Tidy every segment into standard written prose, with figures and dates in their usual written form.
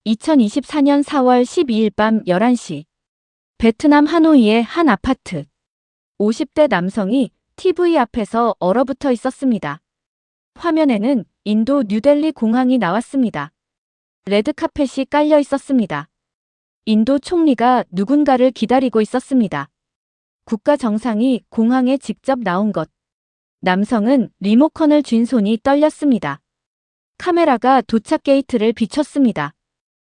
2024년 4월 12일 밤 11시 베트남 하노이의 한 아파트. 50대 남성이 TV 앞에서 얼어붙어 있었습니다. 화면에는 인도 뉴델리 공항이 나왔습니다. 레드카펫이 깔려 있었습니다. 인도 총리가 누군가를 기다리고 있었습니다. 국가 정상이 공항에 직접 나온 것. 남성은 리모컨을 쥔 손이 떨렸습니다. 카메라가 도착 게이트를 비췄습니다.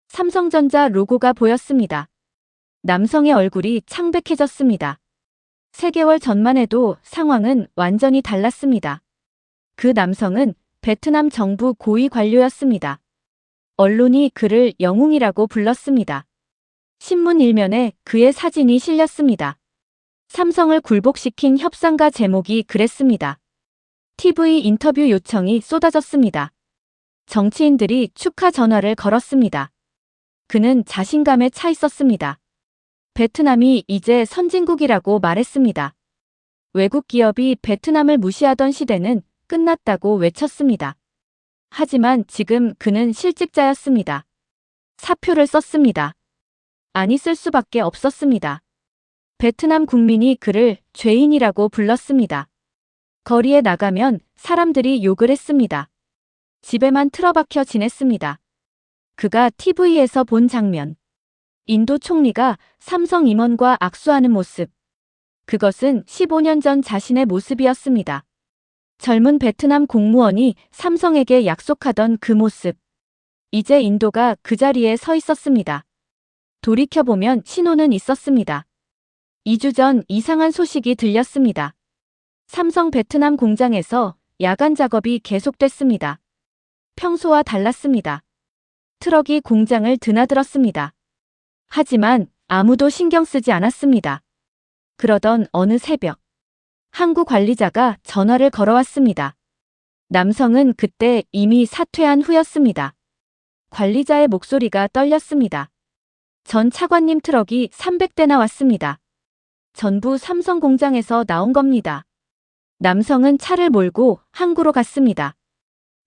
삼성전자 로고가 보였습니다. 남성의 얼굴이 창백해졌습니다. 3개월 전만 해도 상황은 완전히 달랐습니다. 그 남성은 베트남 정부 고위 관료였습니다. 언론이 그를 영웅이라고 불렀습니다. 신문 일면에 그의 사진이 실렸습니다. 삼성을 굴복시킨 협상가 제목이 그랬습니다. TV 인터뷰 요청이 쏟아졌습니다. 정치인들이 축하 전화를 걸었습니다. 그는 자신감에 차 있었습니다. 베트남이 이제 선진국이라고 말했습니다. 외국 기업이 베트남을 무시하던 시대는 끝났다고 외쳤습니다. 하지만 지금 그는 실직자였습니다. 사표를 썼습니다. 아니 쓸 수밖에 없었습니다. 베트남 국민이 그를 죄인이라고 불렀습니다. 거리에 나가면 사람들이 욕을 했습니다. 집에만 틀어박혀 지냈습니다. 그가 TV에서 본 장면. 인도 총리가 삼성 임원과 악수하는 모습. 그것은 15년 전 자신의 모습이었습니다. 젊은 베트남 공무원이 삼성에게 약속하던 그 모습. 이제 인도가 그 자리에 서 있었습니다. 돌이켜보면 신호는 있었습니다. 2주 전 이상한 소식이 들렸습니다. 삼성 베트남 공장에서 야간 작업이 계속됐습니다. 평소와 달랐습니다. 트럭이 공장을 드나들었습니다. 하지만 아무도 신경 쓰지 않았습니다. 그러던 어느 새벽, 항구 관리자가 전화를 걸어왔습니다. 남성은 그때 이미 사퇴한 후였습니다. 관리자의 목소리가 떨렸습니다. 전 차관님 트럭이 300대나 왔습니다. 전부 삼성 공장에서 나온 겁니다. 남성은 차를 몰고 항구로 갔습니다.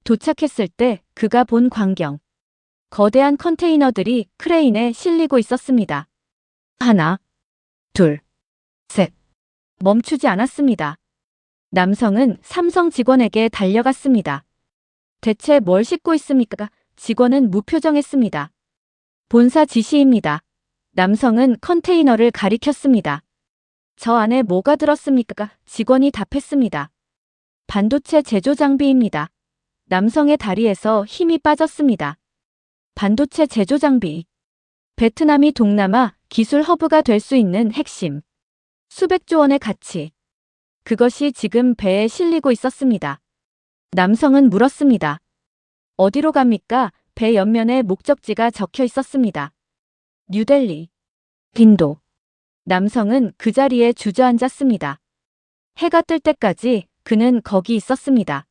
도착했을 때 그가 본 광경. 거대한 컨테이너들이 크레인에 실리고 있었습니다. 하나, 둘, 셋. 멈추지 않았습니다. 남성은 삼성 직원에게 달려갔습니다. 대체 뭘 싣고 있습니까? 직원은 무표정했습니다. 본사 지시입니다. 남성은 컨테이너를 가리켰습니다. 저 안에 뭐가 들었습니까? 직원이 답했습니다. 반도체 제조 장비입니다. 남성의 다리에서 힘이 빠졌습니다. 반도체 제조 장비. 베트남이 동남아 기술 허브가 될 수 있는 핵심. 수백조 원의 가치. 그것이 지금 배에 실리고 있었습니다. 남성은 물었습니다. 어디로 갑니까? 배 옆면에 목적지가 적혀 있었습니다. 뉴델리. 인도. 남성은 그 자리에 주저앉았습니다. 해가 뜰 때까지 그는 거기 있었습니다.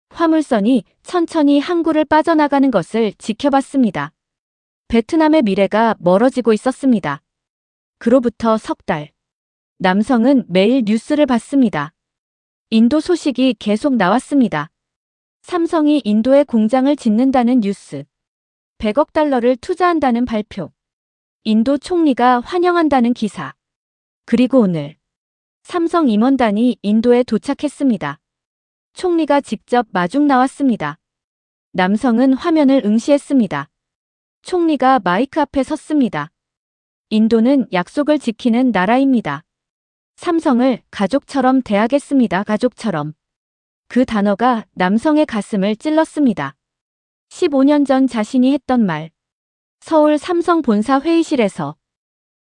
화물선이 천천히 항구를 빠져나가는 것을 지켜봤습니다. 베트남의 미래가 멀어지고 있었습니다. 그로부터 석 달. 남성은 매일 뉴스를 봤습니다. 인도 소식이 계속 나왔습니다. 삼성이 인도에 공장을 짓는다는 뉴스. 100억 달러를 투자한다는 발표. 인도 총리가 환영한다는 기사. 그리고 오늘 삼성 임원단이 인도에 도착했습니다. 총리가 직접 마중 나왔습니다. 남성은 화면을 응시했습니다. 총리가 마이크 앞에 섰습니다. 인도는 약속을 지키는 나라입니다. 삼성을 가족처럼 대하겠습니다. 가족처럼. 그 단어가 남성의 가슴을 찔렀습니다. 15년 전 자신이 했던 말. 서울 삼성 본사 회의실에서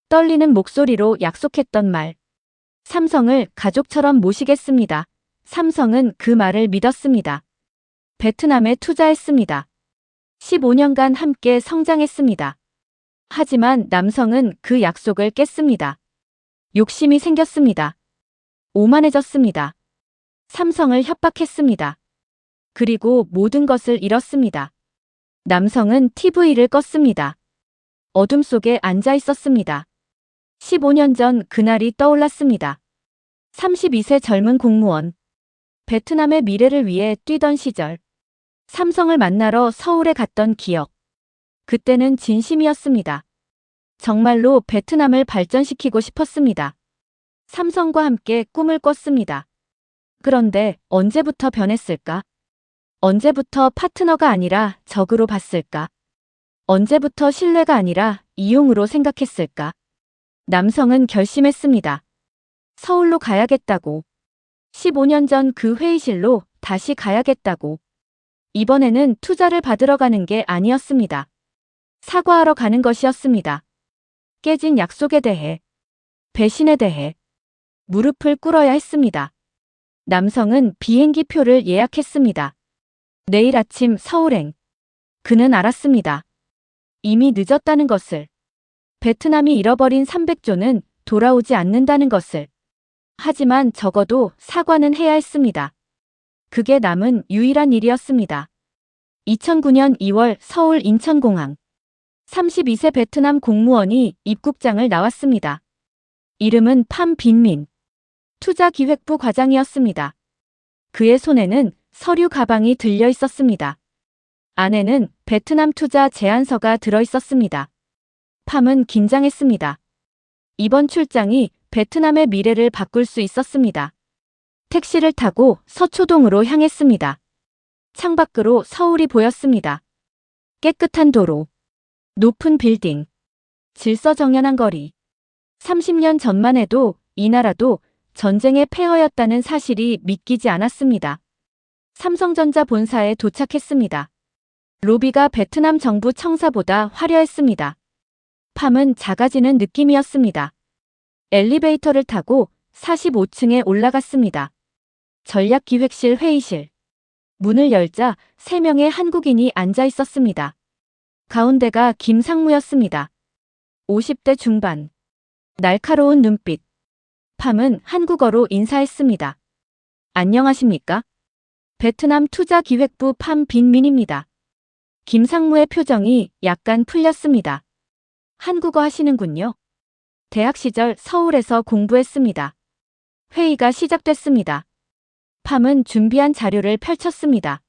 떨리는 목소리로 약속했던 말. 삼성을 가족처럼 모시겠습니다. 삼성은 그 말을 믿었습니다. 베트남에 투자했습니다. 15년간 함께 성장했습니다. 하지만 남성은 그 약속을 깼습니다. 욕심이 생겼습니다. 오만해졌습니다. 삼성을 협박했습니다. 그리고 모든 것을 잃었습니다. 남성은 TV를 껐습니다. 어둠 속에 앉아 있었습니다. 15년 전 그날이 떠올랐습니다. 32세 젊은 공무원. 베트남의 미래를 위해 뛰던 시절. 삼성을 만나러 서울에 갔던 기억. 그때는 진심이었습니다. 정말로 베트남을 발전시키고 싶었습니다. 삼성과 함께 꿈을 꿨습니다. 그런데 언제부터 변했을까? 언제부터 파트너가 아니라 적으로 봤을까? 언제부터 신뢰가 아니라 이용으로 생각했을까? 남성은 결심했습니다. 서울로 가야겠다고. 15년 전 그 회의실로 다시 가야겠다고. 이번에는 투자를 받으러 가는 게 아니었습니다. 사과하러 가는 것이었습니다. 깨진 약속에 대해, 배신에 대해 무릎을 꿇어야 했습니다. 남성은 비행기 표를 예약했습니다. 내일 아침 서울행. 그는 알았습니다. 이미 늦었다는 것을. 베트남이 잃어버린 300조는 돌아오지 않는다는 것을. 하지만 적어도 사과는 해야 했습니다. 그게 남은 유일한 일이었습니다. 2009년 2월 서울 인천공항. 32세 베트남 공무원이 입국장을 나왔습니다. 이름은 팜 빈민. 투자기획부 과장이었습니다. 그의 손에는 서류 가방이 들려 있었습니다. 안에는 베트남 투자 제안서가 들어 있었습니다. 팜은 긴장했습니다. 이번 출장이 베트남의 미래를 바꿀 수 있었습니다. 택시를 타고 서초동으로 향했습니다. 창밖으로 서울이 보였습니다. 깨끗한 도로, 높은 빌딩, 질서정연한 거리. 30년 전만 해도 이 나라도 전쟁의 폐허였다는 사실이 믿기지 않았습니다. 삼성전자 본사에 도착했습니다. 로비가 베트남 정부 청사보다 화려했습니다. 팜은 작아지는 느낌이었습니다. 엘리베이터를 타고 45층에 올라갔습니다. 전략기획실 회의실. 문을 열자 3명의 한국인이 앉아 있었습니다. 가운데가 김상무였습니다. 50대 중반. 날카로운 눈빛. 팜은 한국어로 인사했습니다. 안녕하십니까? 베트남 투자기획부 팜 빈민입니다. 김상무의 표정이 약간 풀렸습니다. 한국어 하시는군요. 대학 시절 서울에서 공부했습니다. 회의가 시작됐습니다. 팜은 준비한 자료를 펼쳤습니다.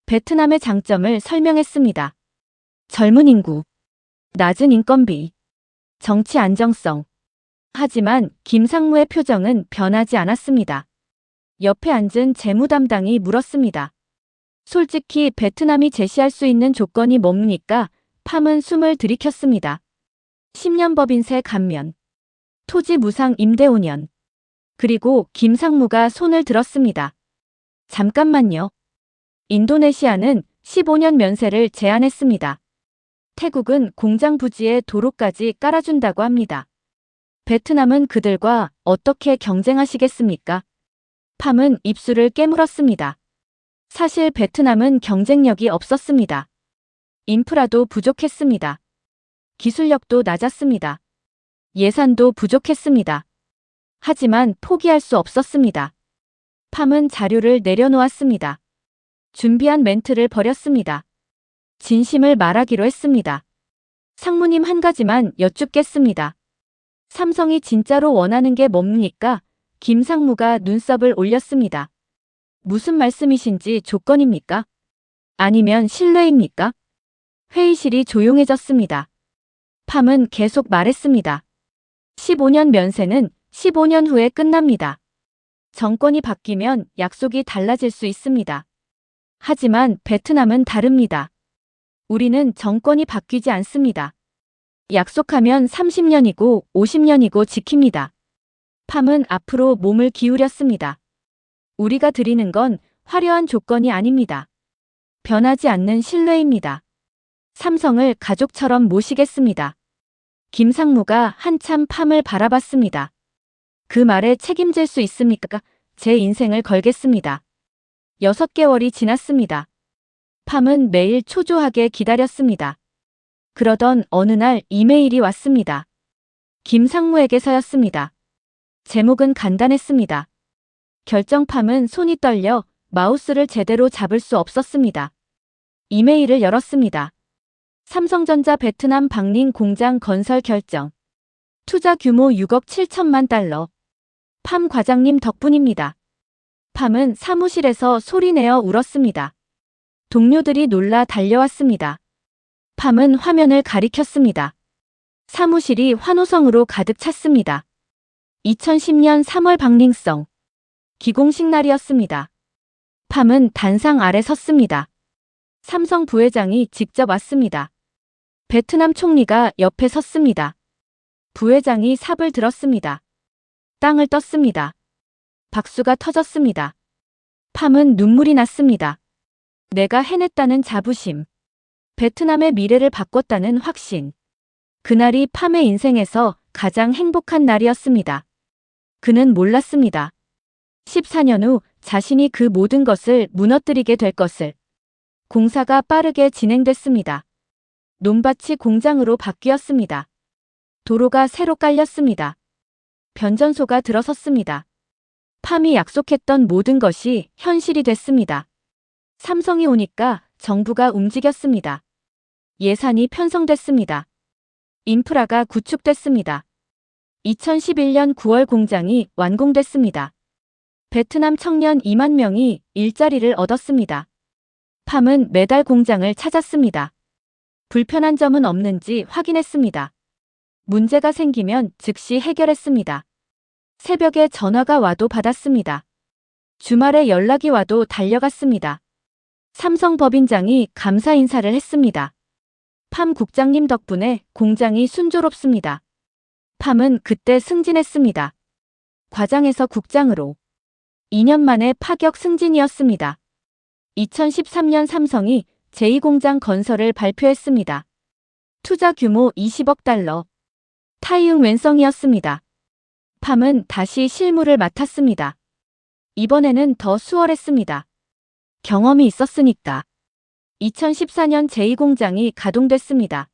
베트남의 장점을 설명했습니다. 젊은 인구, 낮은 인건비, 정치 안정성. 하지만 김상무의 표정은 변하지 않았습니다. 옆에 앉은 재무담당이 물었습니다. 솔직히 베트남이 제시할 수 있는 조건이 뭡니까? 팜은 숨을 들이켰습니다. 10년 법인세 감면, 토지 무상 임대 5년. 그리고 김상무가 손을 들었습니다. 잠깐만요. 인도네시아는 15년 면세를 제한했습니다. 태국은 공장 부지에 도로까지 깔아준다고 합니다. 베트남은 그들과 어떻게 경쟁하시겠습니까? 팜은 입술을 깨물었습니다. 사실 베트남은 경쟁력이 없었습니다. 인프라도 부족했습니다. 기술력도 낮았습니다. 예산도 부족했습니다. 하지만 포기할 수 없었습니다. 팜은 자료를 내려놓았습니다. 준비한 멘트를 버렸습니다. 진심을 말하기로 했습니다. 상무님 한 가지만 여쭙겠습니다. 삼성이 진짜로 원하는 게 뭡니까? 김상무가 눈썹을 올렸습니다. 무슨 말씀이신지 조건입니까? 아니면 신뢰입니까? 회의실이 조용해졌습니다. 팜은 계속 말했습니다. 15년 면세는 15년 후에 끝납니다. 정권이 바뀌면 약속이 달라질 수 있습니다. 하지만 베트남은 다릅니다. 우리는 정권이 바뀌지 않습니다. 약속하면 30년이고 50년이고 지킵니다. 팜은 앞으로 몸을 기울였습니다. 우리가 드리는 건 화려한 조건이 아닙니다. 변하지 않는 신뢰입니다. 삼성을 가족처럼 모시겠습니다. 김상무가 한참 팜을 바라봤습니다. 그 말에 책임질 수 있습니까? 제 인생을 걸겠습니다. 6개월이 지났습니다. 팜은 매일 초조하게 기다렸습니다. 그러던 어느 날 이메일이 왔습니다. 김상무에게서였습니다. 제목은 간단했습니다. 결정팜은 손이 떨려 마우스를 제대로 잡을 수 없었습니다. 이메일을 열었습니다. 삼성전자 베트남 방ninh 공장 건설 결정. 투자 규모 6억 7천만 달러. 팜 과장님 덕분입니다. 팜은 사무실에서 소리내어 울었습니다. 동료들이 놀라 달려왔습니다. 팜은 화면을 가리켰습니다. 사무실이 환호성으로 가득 찼습니다. 2010년 3월 박링성. 기공식 날이었습니다. 팜은 단상 아래 섰습니다. 삼성 부회장이 직접 왔습니다. 베트남 총리가 옆에 섰습니다. 부회장이 삽을 들었습니다. 땅을 떴습니다. 박수가 터졌습니다. 팜은 눈물이 났습니다. 내가 해냈다는 자부심. 베트남의 미래를 바꿨다는 확신. 그날이 팜의 인생에서 가장 행복한 날이었습니다. 그는 몰랐습니다. 14년 후 자신이 그 모든 것을 무너뜨리게 될 것을. 공사가 빠르게 진행됐습니다. 논밭이 공장으로 바뀌었습니다. 도로가 새로 깔렸습니다. 변전소가 들어섰습니다. 팜이 약속했던 모든 것이 현실이 됐습니다. 삼성이 오니까 정부가 움직였습니다. 예산이 편성됐습니다. 인프라가 구축됐습니다. 2011년 9월 공장이 완공됐습니다. 베트남 청년 2만 명이 일자리를 얻었습니다. 팜은 매달 공장을 찾았습니다. 불편한 점은 없는지 확인했습니다. 문제가 생기면 즉시 해결했습니다. 새벽에 전화가 와도 받았습니다. 주말에 연락이 와도 달려갔습니다. 삼성 법인장이 감사 인사를 했습니다. 팜 국장님 덕분에 공장이 순조롭습니다. 팜은 그때 승진했습니다. 과장에서 국장으로. 2년 만에 파격 승진이었습니다. 2013년 삼성이 제2공장 건설을 발표했습니다. 투자 규모 20억 달러. 타이응 웬성이었습니다. 팜은 다시 실무를 맡았습니다. 이번에는 더 수월했습니다. 경험이 있었으니까. 2014년 제2공장이 가동됐습니다.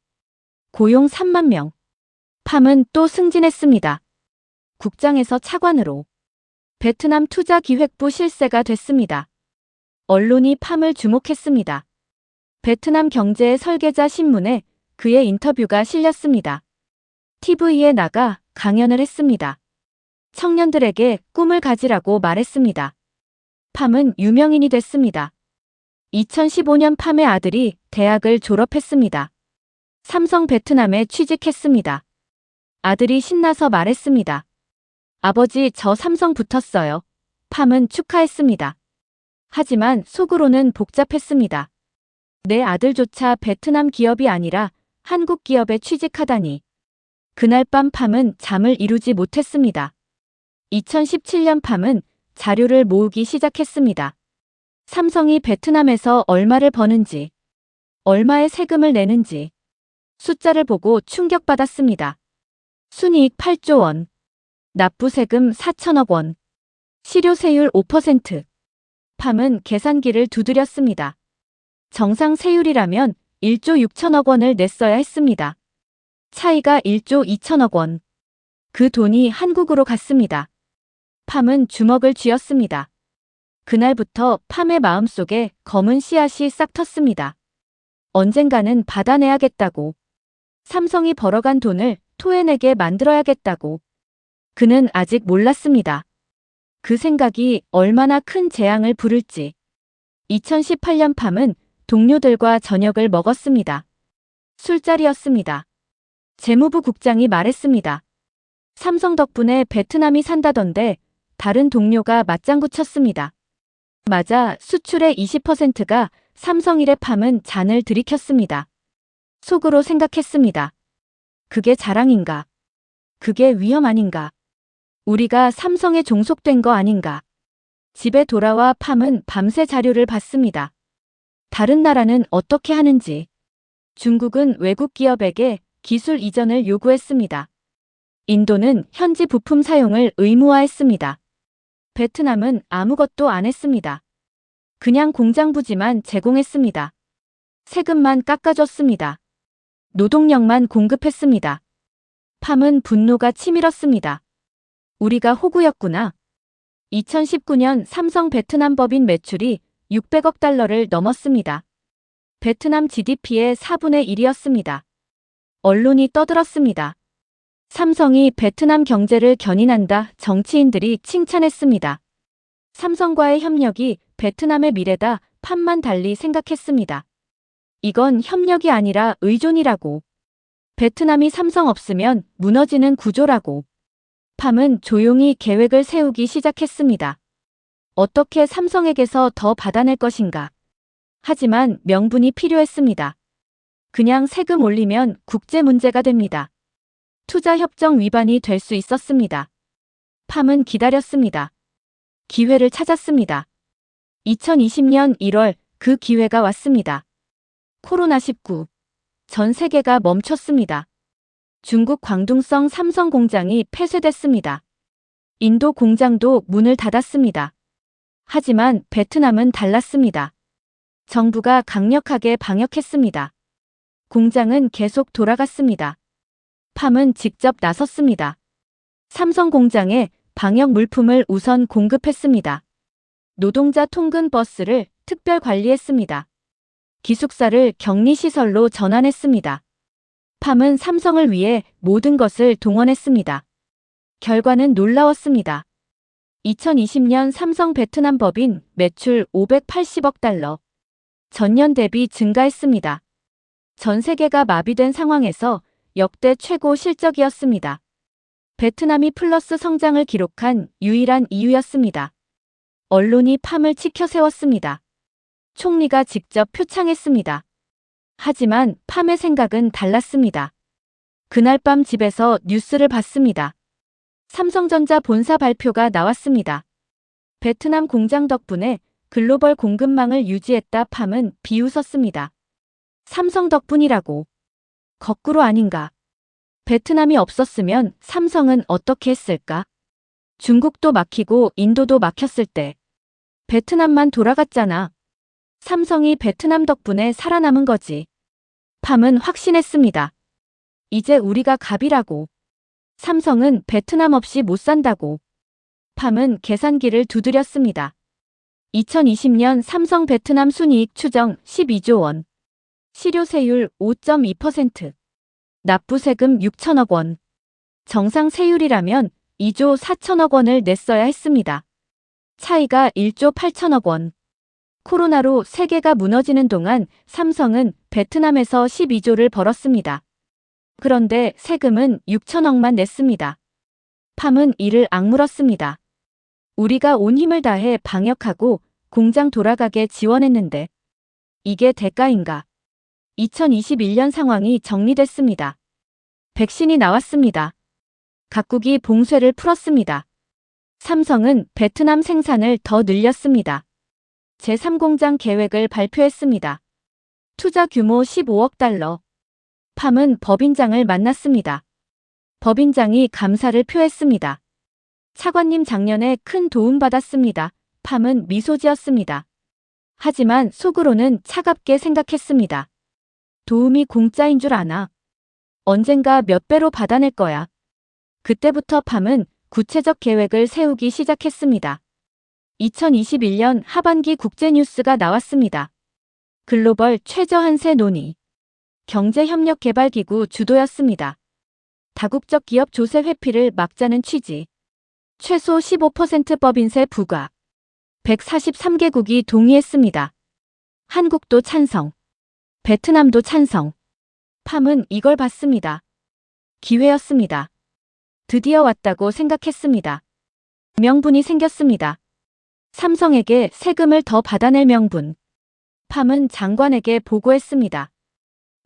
고용 3만 명. 팜은 또 승진했습니다. 국장에서 차관으로. 베트남 투자기획부 실세가 됐습니다. 언론이 팜을 주목했습니다. 베트남 경제의 설계자 신문에 그의 인터뷰가 실렸습니다. TV에 나가 강연을 했습니다. 청년들에게 꿈을 가지라고 말했습니다. 팜은 유명인이 됐습니다. 2015년 팜의 아들이 대학을 졸업했습니다. 삼성 베트남에 취직했습니다. 아들이 신나서 말했습니다. 아버지, 저 삼성 붙었어요. 팜은 축하했습니다. 하지만 속으로는 복잡했습니다. 내 아들조차 베트남 기업이 아니라 한국 기업에 취직하다니. 그날 밤 팜은 잠을 이루지 못했습니다. 2017년 팜은 자료를 모으기 시작했습니다. 삼성이 베트남에서 얼마를 버는지, 얼마의 세금을 내는지 숫자를 보고 충격받았습니다. 순이익 8조 원, 납부세금 4천억 원, 실효세율 5%. 팜은 계산기를 두드렸습니다. 정상 세율이라면 1조 6천억 원을 냈어야 했습니다. 차이가 1조 2천억 원. 그 돈이 한국으로 갔습니다. 팜은 주먹을 쥐었습니다. 그날부터 팜의 마음속에 검은 씨앗이 싹 텄습니다. 언젠가는 받아내야겠다고. 삼성이 벌어간 돈을 토해내게 만들어야겠다고. 그는 아직 몰랐습니다. 그 생각이 얼마나 큰 재앙을 부를지. 2018년 팜은 동료들과 저녁을 먹었습니다. 술자리였습니다. 재무부 국장이 말했습니다. 삼성 덕분에 베트남이 산다던데 다른 동료가 맞장구 쳤습니다. 맞아, 수출의 20%가 삼성일의 팜은 잔을 들이켰습니다. 속으로 생각했습니다. 그게 자랑인가? 그게 위험 아닌가? 우리가 삼성에 종속된 거 아닌가? 집에 돌아와 팜은 밤새 자료를 봤습니다. 다른 나라는 어떻게 하는지. 중국은 외국 기업에게 기술 이전을 요구했습니다. 인도는 현지 부품 사용을 의무화했습니다. 베트남은 아무것도 안 했습니다. 그냥 공장 부지만 제공했습니다. 세금만 깎아줬습니다. 노동력만 공급했습니다. 팜은 분노가 치밀었습니다. 우리가 호구였구나. 2019년 삼성 베트남 법인 매출이 600억 달러를 넘었습니다. 베트남 GDP의 4분의 1이었습니다. 언론이 떠들었습니다. 삼성이 베트남 경제를 견인한다. 정치인들이 칭찬했습니다. 삼성과의 협력이 베트남의 미래다. 팜만 달리 생각했습니다. 이건 협력이 아니라 의존이라고. 베트남이 삼성 없으면 무너지는 구조라고. 팜은 조용히 계획을 세우기 시작했습니다. 어떻게 삼성에게서 더 받아낼 것인가. 하지만 명분이 필요했습니다. 그냥 세금 올리면 국제 문제가 됩니다. 투자협정 위반이 될 수 있었습니다. 팜은 기다렸습니다. 기회를 찾았습니다. 2020년 1월 그 기회가 왔습니다. 코로나19. 전 세계가 멈췄습니다. 중국 광둥성 삼성 공장이 폐쇄됐습니다. 인도 공장도 문을 닫았습니다. 하지만 베트남은 달랐습니다. 정부가 강력하게 방역했습니다. 공장은 계속 돌아갔습니다. 팜은 직접 나섰습니다. 삼성 공장에 방역 물품을 우선 공급했습니다. 노동자 통근 버스를 특별 관리했습니다. 기숙사를 격리시설로 전환했습니다. 팜은 삼성을 위해 모든 것을 동원했습니다. 결과는 놀라웠습니다. 2020년 삼성 베트남 법인 매출 580억 달러. 전년 대비 증가했습니다. 전 세계가 마비된 상황에서 역대 최고 실적이었습니다. 베트남이 플러스 성장을 기록한 유일한 이유였습니다. 언론이 팜을 치켜 세웠습니다. 총리가 직접 표창했습니다. 하지만 팜의 생각은 달랐습니다. 그날 밤 집에서 뉴스를 봤습니다. 삼성전자 본사 발표가 나왔습니다. 베트남 공장 덕분에 글로벌 공급망을 유지했다. 팜은 비웃었습니다. 삼성 덕분이라고. 거꾸로 아닌가. 베트남이 없었으면 삼성은 어떻게 했을까? 중국도 막히고 인도도 막혔을 때 베트남만 돌아갔잖아. 삼성이 베트남 덕분에 살아남은 거지. 팜은 확신했습니다. 이제 우리가 갑이라고. 삼성은 베트남 없이 못 산다고. 팜은 계산기를 두드렸습니다. 2020년 삼성 베트남 순이익 추정 12조 원. 실효세율 5.2%. 납부세금 6천억 원. 정상 세율이라면 2조 4천억 원을 냈어야 했습니다. 차이가 1조 8천억 원. 코로나로 세계가 무너지는 동안 삼성은 베트남에서 12조를 벌었습니다. 그런데 세금은 6천억만 냈습니다. 팜은 이를 악물었습니다. 우리가 온 힘을 다해 방역하고 공장 돌아가게 지원했는데 이게 대가인가? 2021년 상황이 정리됐습니다. 백신이 나왔습니다. 각국이 봉쇄를 풀었습니다. 삼성은 베트남 생산을 더 늘렸습니다. 제3공장 계획을 발표했습니다. 투자 규모 15억 달러. 팜은 법인장을 만났습니다. 법인장이 감사를 표했습니다. 차관님 작년에 큰 도움 받았습니다. 팜은 미소 지었습니다. 하지만 속으로는 차갑게 생각했습니다. 도움이 공짜인 줄 아나. 언젠가 몇 배로 받아낼 거야. 그때부터 팜은 구체적 계획을 세우기 시작했습니다. 2021년 하반기 국제뉴스가 나왔습니다. 글로벌 최저한세 논의. 경제협력개발기구 주도였습니다. 다국적 기업 조세 회피를 막자는 취지. 최소 15% 법인세 부과. 143개국이 동의했습니다. 한국도 찬성. 베트남도 찬성. 팜은 이걸 봤습니다. 기회였습니다. 드디어 왔다고 생각했습니다. 명분이 생겼습니다. 삼성에게 세금을 더 받아낼 명분. 팜은 장관에게 보고했습니다.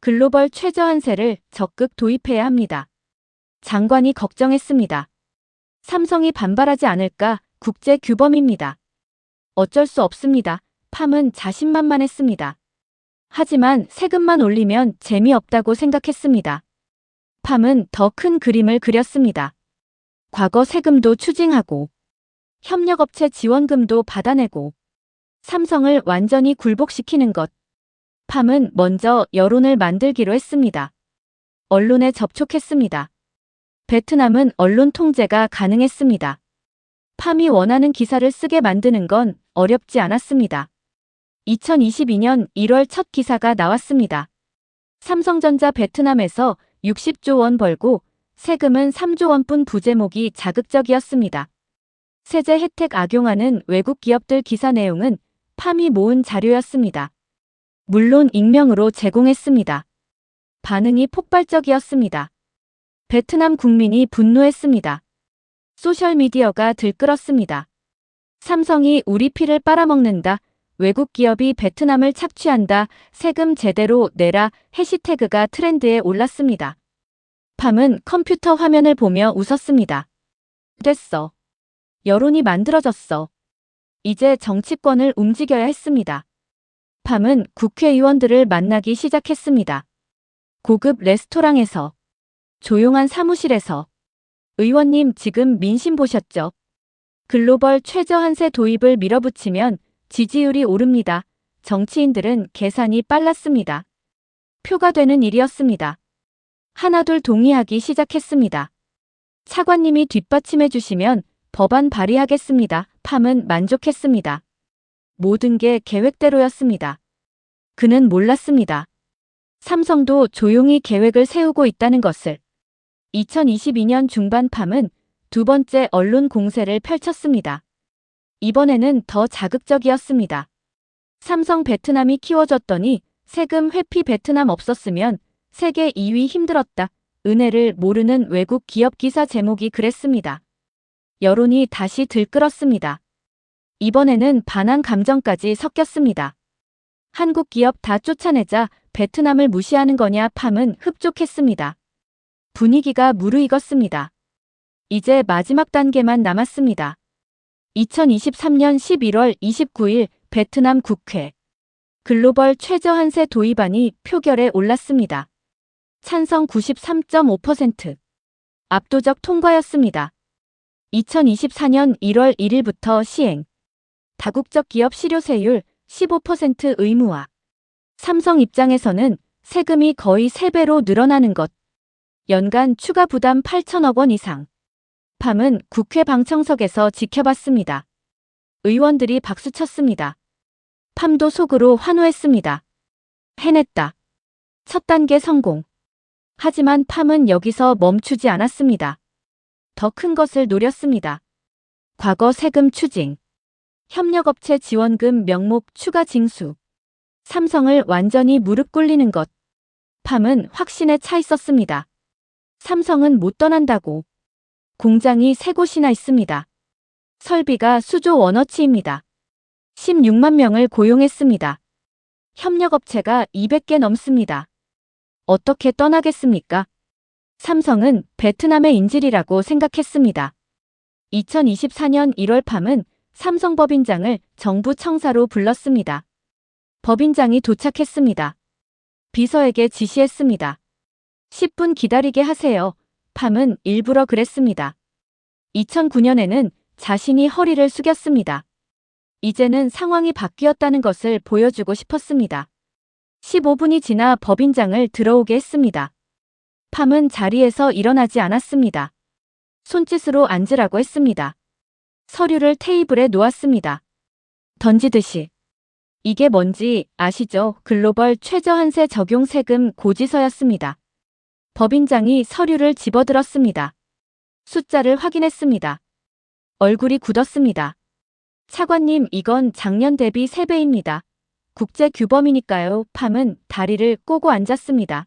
글로벌 최저한세를 적극 도입해야 합니다. 장관이 걱정했습니다. 삼성이 반발하지 않을까 국제 규범입니다. 어쩔 수 없습니다. 팜은 자신만만했습니다. 하지만 세금만 올리면 재미없다고 생각했습니다. 팜은 더 큰 그림을 그렸습니다. 과거 세금도 추징하고 협력업체 지원금도 받아내고 삼성을 완전히 굴복시키는 것. 팜은 먼저 여론을 만들기로 했습니다. 언론에 접촉했습니다. 베트남은 언론 통제가 가능했습니다. 팜이 원하는 기사를 쓰게 만드는 건 어렵지 않았습니다. 2022년 1월 첫 기사가 나왔습니다. 삼성전자 베트남에서 60조 원 벌고 세금은 3조 원뿐 부제목이 자극적이었습니다. 세제 혜택 악용하는 외국 기업들 기사 내용은 팜이 모은 자료였습니다. 물론 익명으로 제공했습니다. 반응이 폭발적이었습니다. 베트남 국민이 분노했습니다. 소셜미디어가 들끓었습니다. 삼성이 우리 피를 빨아먹는다. 외국 기업이 베트남을 착취한다. 세금 제대로 내라. 해시태그가 트렌드에 올랐습니다. 팜은 컴퓨터 화면을 보며 웃었습니다. 됐어. 여론이 만들어졌어. 이제 정치권을 움직여야 했습니다. 팜은 국회의원들을 만나기 시작했습니다. 고급 레스토랑에서, 조용한 사무실에서. 의원님 지금 민심 보셨죠? 글로벌 최저한세 도입을 밀어붙이면 지지율이 오릅니다. 정치인들은 계산이 빨랐습니다. 표가 되는 일이었습니다. 하나둘 동의하기 시작했습니다. 차관님이 뒷받침해 주시면 법안 발의하겠습니다. 팜은 만족했습니다. 모든 게 계획대로였습니다. 그는 몰랐습니다. 삼성도 조용히 계획을 세우고 있다는 것을. 2022년 중반 팜은 두 번째 언론 공세를 펼쳤습니다. 이번에는 더 자극적이었습니다. 삼성 베트남이 키워졌더니 세금 회피 베트남 없었으면 세계 2위 힘들었다. 은혜를 모르는 외국 기업 기사 제목이 그랬습니다. 여론이 다시 들끓었습니다. 이번에는 반항 감정까지 섞였습니다. 한국 기업 다 쫓아내자 베트남을 무시하는 거냐. 팜은 흡족했습니다. 분위기가 무르익었습니다. 이제 마지막 단계만 남았습니다. 2023년 11월 29일 베트남 국회. 글로벌 최저한세 도입안이 표결에 올랐습니다. 찬성 93.5%. 압도적 통과였습니다. 2024년 1월 1일부터 시행. 다국적 기업 실효세율 15% 의무화. 삼성 입장에서는 세금이 거의 3배로 늘어나는 것. 연간 추가 부담 8천억 원 이상. 팜은 국회 방청석에서 지켜봤습니다. 의원들이 박수쳤습니다. 팜도 속으로 환호했습니다. 해냈다. 첫 단계 성공. 하지만 팜은 여기서 멈추지 않았습니다. 더 큰 것을 노렸습니다. 과거 세금 추징. 협력업체 지원금 명목 추가 징수. 삼성을 완전히 무릎 꿇리는 것. 팜은 확신에 차 있었습니다. 삼성은 못 떠난다고. 공장이 3곳이나 있습니다. 설비가 수조 원어치입니다. 16만 명을 고용했습니다. 협력업체가 200개 넘습니다. 어떻게 떠나겠습니까? 삼성은 베트남의 인질이라고 생각했습니다. 2024년 1월 팜은 삼성 법인장을 정부 청사로 불렀습니다. 법인장이 도착했습니다. 비서에게 지시했습니다. 10분 기다리게 하세요. 팜은 일부러 그랬습니다. 2009년에는 자신이 허리를 숙였습니다. 이제는 상황이 바뀌었다는 것을 보여주고 싶었습니다. 15분이 지나 법인장을 들어오게 했습니다. 팜은 자리에서 일어나지 않았습니다. 손짓으로 앉으라고 했습니다. 서류를 테이블에 놓았습니다. 던지듯이. 이게 뭔지 아시죠? 글로벌 최저한세 적용 세금 고지서였습니다. 법인장이 서류를 집어들었습니다. 숫자를 확인했습니다. 얼굴이 굳었습니다. 차관님, 이건 작년 대비 3배입니다. 국제 규범이니까요. 팜은 다리를 꼬고 앉았습니다.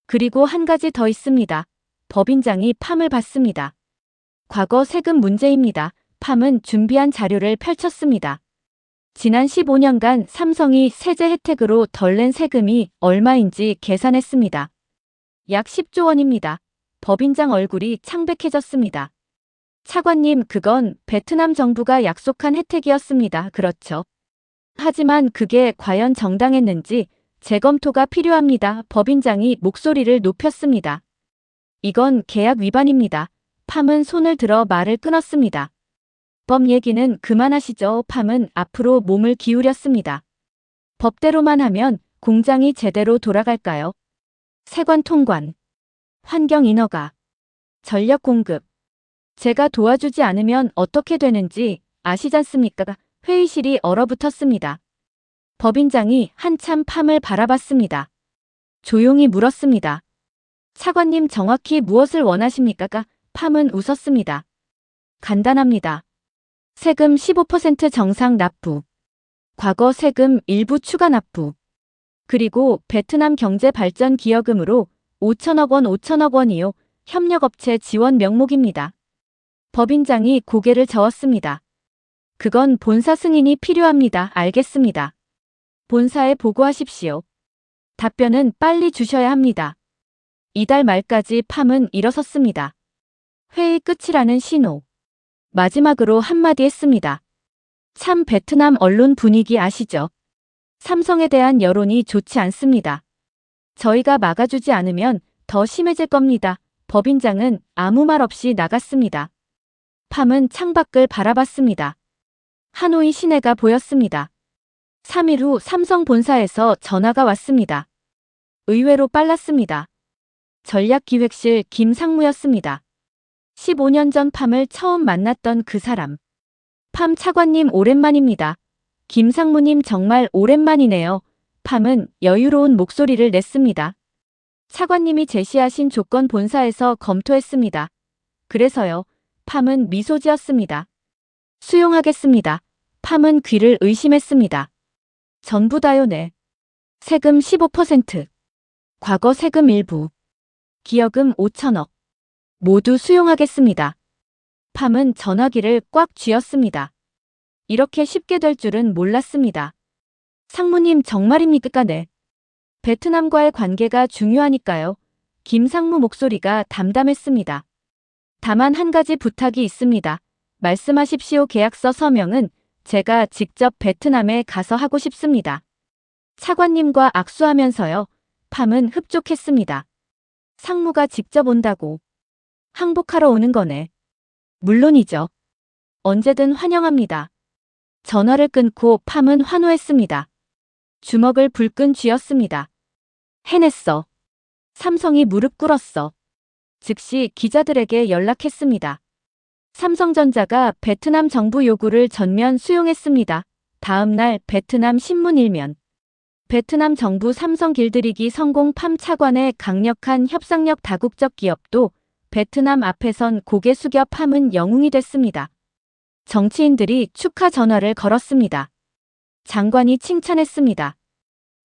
그리고 한 가지 더 있습니다. 법인장이 팜을 봤습니다. 과거 세금 문제입니다. 팜은 준비한 자료를 펼쳤습니다. 지난 15년간 삼성이 세제 혜택으로 덜 낸 세금이 얼마인지 계산했습니다. 약 10조 원입니다. 법인장 얼굴이 창백해졌습니다. 차관님, 그건 베트남 정부가 약속한 혜택이었습니다. 그렇죠. 하지만 그게 과연 정당했는지 재검토가 필요합니다. 법인장이 목소리를 높였습니다. 이건 계약 위반입니다. 팜은 손을 들어 말을 끊었습니다. 법 얘기는 그만하시죠. 팜은 앞으로 몸을 기울였습니다. 법대로만 하면 공장이 제대로 돌아갈까요? 세관 통관, 환경 인허가, 전력 공급. 제가 도와주지 않으면 어떻게 되는지 아시잖습니까? 회의실이 얼어붙었습니다. 법인장이 한참 팜을 바라봤습니다. 조용히 물었습니다. 차관님, 정확히 무엇을 원하십니까? 팜은 웃었습니다. 간단합니다. 세금 15% 정상 납부. 과거 세금 일부 추가 납부. 그리고 베트남 경제발전기여금으로 5천억 원이요. 협력업체 지원 명목입니다. 법인장이 고개를 저었습니다. 그건 본사 승인이 필요합니다. 알겠습니다. 본사에 보고하십시오. 답변은 빨리 주셔야 합니다. 이달 말까지 팜은 일어섰습니다. 회의 끝이라는 신호. 마지막으로 한마디 했습니다. 참 베트남 언론 분위기 아시죠? 삼성에 대한 여론이 좋지 않습니다. 저희가 막아주지 않으면 더 심해질 겁니다. 법인장은 아무 말 없이 나갔습니다. 팜은 창밖을 바라봤습니다. 하노이 시내가 보였습니다. 3일 후 삼성 본사에서 전화가 왔습니다. 의외로 빨랐습니다. 전략기획실 김상무였습니다. 15년 전 팜을 처음 만났던 그 사람. 팜 차관님 오랜만입니다. 김상무님 정말 오랜만이네요. 팜은 여유로운 목소리를 냈습니다. 차관님이 제시하신 조건 본사에서 검토했습니다. 그래서요. 팜은 미소 지었습니다. 수용하겠습니다. 팜은 귀를 의심했습니다. 전부 다요 네. 세금 15%. 과거 세금 일부. 기여금 5천억. 모두 수용하겠습니다. 팜은 전화기를 꽉 쥐었습니다. 이렇게 쉽게 될 줄은 몰랐습니다. 상무님 정말입니까? 네. 베트남과의 관계가 중요하니까요. 김상무 목소리가 담담했습니다. 다만 한 가지 부탁이 있습니다. 말씀하십시오. 계약서 서명은 제가 직접 베트남에 가서 하고 싶습니다. 차관님과 악수하면서요. 팜은 흡족했습니다. 상무가 직접 온다고. 항복하러 오는 거네. 물론이죠. 언제든 환영합니다. 전화를 끊고 팜은 환호했습니다. 주먹을 불끈 쥐었습니다. 해냈어. 삼성이 무릎 꿇었어. 즉시 기자들에게 연락했습니다. 삼성전자가 베트남 정부 요구를 전면 수용했습니다. 다음 날 베트남 신문 일면. 베트남 정부 삼성 길들이기 성공 팜 차관의 강력한 협상력 다국적 기업도 베트남 앞에선 고개 숙여 팜은 영웅이 됐습니다. 정치인들이 축하 전화를 걸었습니다. 장관이 칭찬했습니다.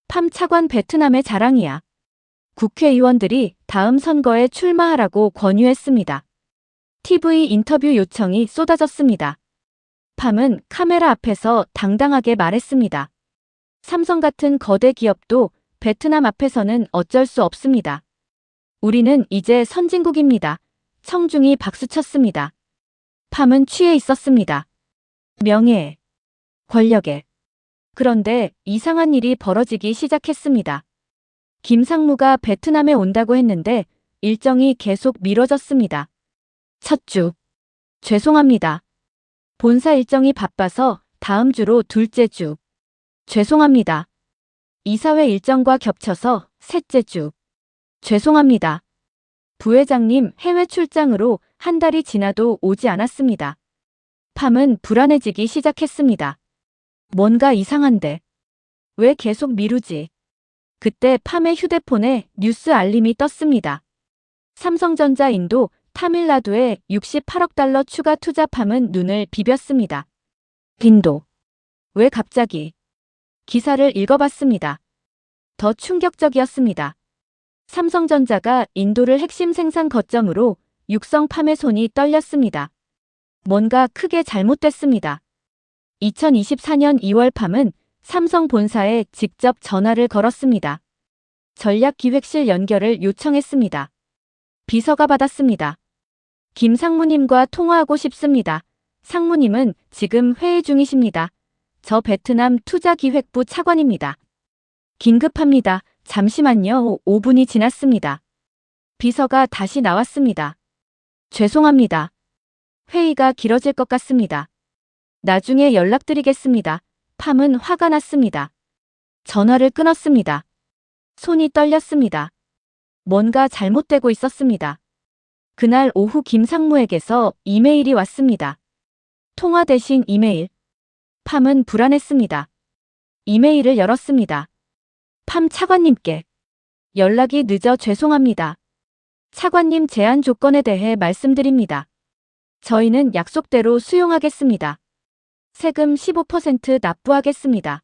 팜 차관 베트남의 자랑이야. 국회의원들이 다음 선거에 출마하라고 권유했습니다. TV 인터뷰 요청이 쏟아졌습니다. 팜은 카메라 앞에서 당당하게 말했습니다. 삼성 같은 거대 기업도 베트남 앞에서는 어쩔 수 없습니다. 우리는 이제 선진국입니다. 청중이 박수쳤습니다. 팜은 취해 있었습니다. 명예에, 권력에. 그런데 이상한 일이 벌어지기 시작했습니다. 김상무가 베트남에 온다고 했는데 일정이 계속 미뤄졌습니다. 첫 주. 죄송합니다. 본사 일정이 바빠서 다음 주로 둘째 주. 죄송합니다. 이사회 일정과 겹쳐서 셋째 주. 죄송합니다. 부회장님 해외 출장으로 한 달이 지나도 오지 않았습니다. 팜은 불안해지기 시작했습니다. 뭔가 이상한데. 왜 계속 미루지? 그때 팜의 휴대폰에 뉴스 알림이 떴습니다. 삼성전자 인도 타밀나두에 68억 달러 추가 투자. 팜은 눈을 비볐습니다. 인도. 왜 갑자기? 기사를 읽어봤습니다. 더 충격적이었습니다. 삼성전자가 인도를 핵심 생산 거점으로 육성 팜의 손이 떨렸습니다. 뭔가 크게 잘못됐습니다. 2024년 2월 팜은 삼성 본사에 직접 전화를 걸었습니다. 전략기획실 연결을 요청했습니다. 비서가 받았습니다. 김상무님과 통화하고 싶습니다. 상무님은 지금 회의 중이십니다. 저 베트남 투자기획부 차관입니다. 긴급합니다. 잠시만요. 5분이 지났습니다. 비서가 다시 나왔습니다. 죄송합니다. 회의가 길어질 것 같습니다. 나중에 연락드리겠습니다. 팜은 화가 났습니다. 전화를 끊었습니다. 손이 떨렸습니다. 뭔가 잘못되고 있었습니다. 그날 오후 김상무에게서 이메일이 왔습니다. 통화 대신 이메일. 팜은 불안했습니다. 이메일을 열었습니다. 팜 차관님께. 연락이 늦어 죄송합니다. 차관님 제안 조건에 대해 말씀드립니다. 저희는 약속대로 수용하겠습니다. 세금 15% 납부하겠습니다.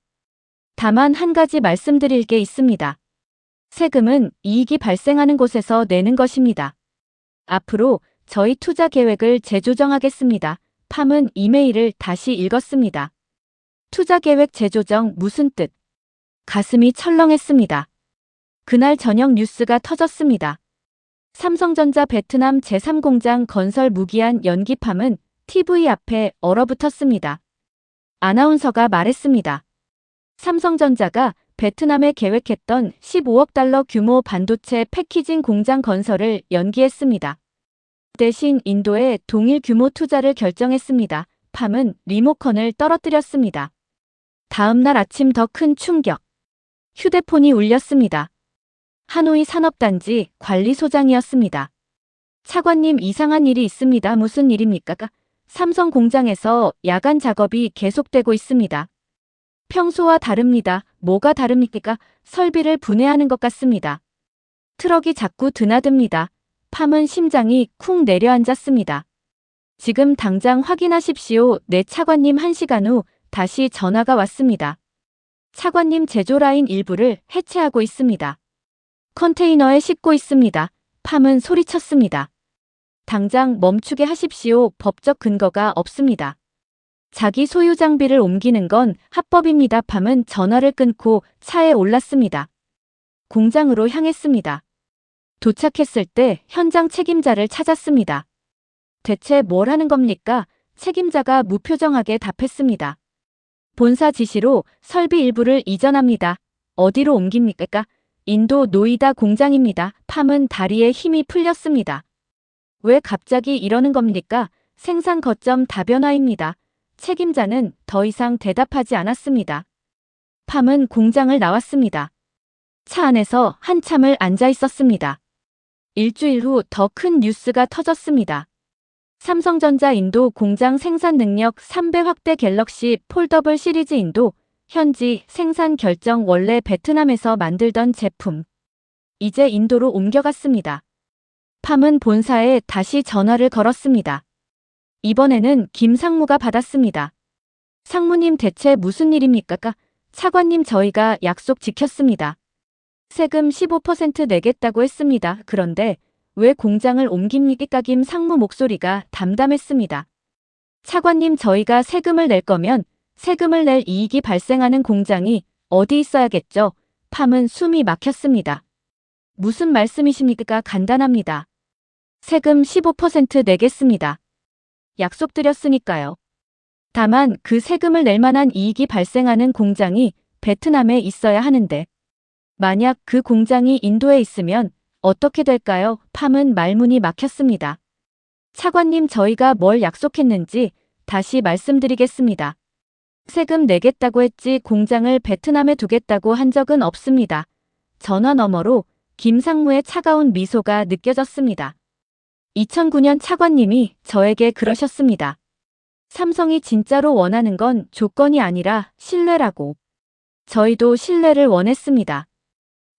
다만 한 가지 말씀드릴 게 있습니다. 세금은 이익이 발생하는 곳에서 내는 것입니다. 앞으로 저희 투자 계획을 재조정하겠습니다. 팜은 이메일을 다시 읽었습니다. 투자 계획 재조정 무슨 뜻? 가슴이 철렁했습니다. 그날 저녁 뉴스가 터졌습니다. 삼성전자 베트남 제3공장 건설 무기한 연기 팜은 TV 앞에 얼어붙었습니다. 아나운서가 말했습니다. 삼성전자가 베트남에 계획했던 15억 달러 규모 반도체 패키징 공장 건설을 연기했습니다. 대신 인도에 동일 규모 투자를 결정했습니다. 팜은 리모컨을 떨어뜨렸습니다. 다음 날 아침 더 큰 충격. 휴대폰이 울렸습니다. 하노이 산업단지 관리소장이었습니다. 차관님, 이상한 일이 있습니다. 무슨 일입니까? 삼성 공장에서 야간 작업이 계속되고 있습니다. 평소와 다릅니다. 뭐가 다릅니까? 설비를 분해하는 것 같습니다. 트럭이 자꾸 드나듭니다. 팜은 심장이 쿵 내려앉았습니다. 지금 당장 확인하십시오. 네, 차관님. 1시간 후 다시 전화가 왔습니다. 차관님, 제조라인 일부를 해체하고 있습니다. 컨테이너에 싣고 있습니다. 팜은 소리쳤습니다. 당장 멈추게 하십시오. 법적 근거가 없습니다. 자기 소유 장비를 옮기는 건 합법입니다. 팜은 전화를 끊고 차에 올랐습니다. 공장으로 향했습니다. 도착했을 때 현장 책임자를 찾았습니다. 대체 뭘 하는 겁니까? 책임자가 무표정하게 답했습니다. 본사 지시로 설비 일부를 이전합니다. 어디로 옮깁니까? 인도 노이다 공장입니다. 팜은 다리에 힘이 풀렸습니다. 왜 갑자기 이러는 겁니까? 생산 거점 다변화입니다. 책임자는 더 이상 대답하지 않았습니다. 팜은 공장을 나왔습니다. 차 안에서 한참을 앉아 있었습니다. 일주일 후 더 큰 뉴스가 터졌습니다. 삼성전자 인도 공장 생산 능력 3배 확대. 갤럭시 폴더블 시리즈 인도 현지 생산 결정. 원래 베트남에서 만들던 제품 이제 인도로 옮겨갔습니다. 팜은 본사에 다시 전화를 걸었습니다. 이번에는 김상무가 받았습니다. 상무님, 대체 무슨 일입니까? 차관님, 저희가 약속 지켰습니다. 세금 15% 내겠다고 했습니다. 그런데 왜 공장을 옮깁니까? 김상무 목소리가 담담했습니다. 차관님, 저희가 세금을 낼 거면 세금을 낼 이익이 발생하는 공장이 어디 있어야겠죠? 팜은 숨이 막혔습니다. 무슨 말씀이십니까? 간단합니다. 세금 15% 내겠습니다. 약속드렸으니까요. 다만 그 세금을 낼 만한 이익이 발생하는 공장이 베트남에 있어야 하는데 만약 그 공장이 인도에 있으면 어떻게 될까요? 팜은 말문이 막혔습니다. 차관님, 저희가 뭘 약속했는지 다시 말씀드리겠습니다. 세금 내겠다고 했지 공장을 베트남에 두겠다고 한 적은 없습니다. 전화 너머로 김상무의 차가운 미소가 느껴졌습니다. 2009년 차관님이 저에게 그러셨습니다. 삼성이 진짜로 원하는 건 조건이 아니라 신뢰라고. 저희도 신뢰를 원했습니다.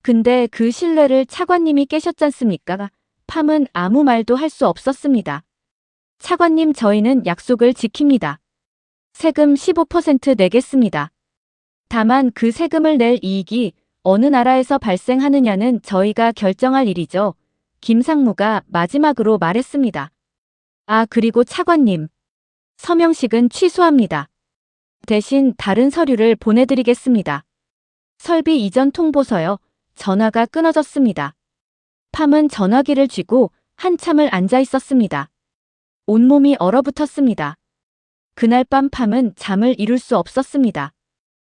근데 그 신뢰를 차관님이 깨셨잖습니까? 팜은 아무 말도 할 수 없었습니다. 차관님, 저희는 약속을 지킵니다. 세금 15% 내겠습니다. 다만 그 세금을 낼 이익이 어느 나라에서 발생하느냐는 저희가 결정할 일이죠. 김상무가 마지막으로 말했습니다. 아, 그리고 차관님. 서명식은 취소합니다. 대신 다른 서류를 보내드리겠습니다. 설비 이전 통보서요. 전화가 끊어졌습니다. 팜은 전화기를 쥐고 한참을 앉아 있었습니다. 온몸이 얼어붙었습니다. 그날 밤 팜은 잠을 이룰 수 없었습니다.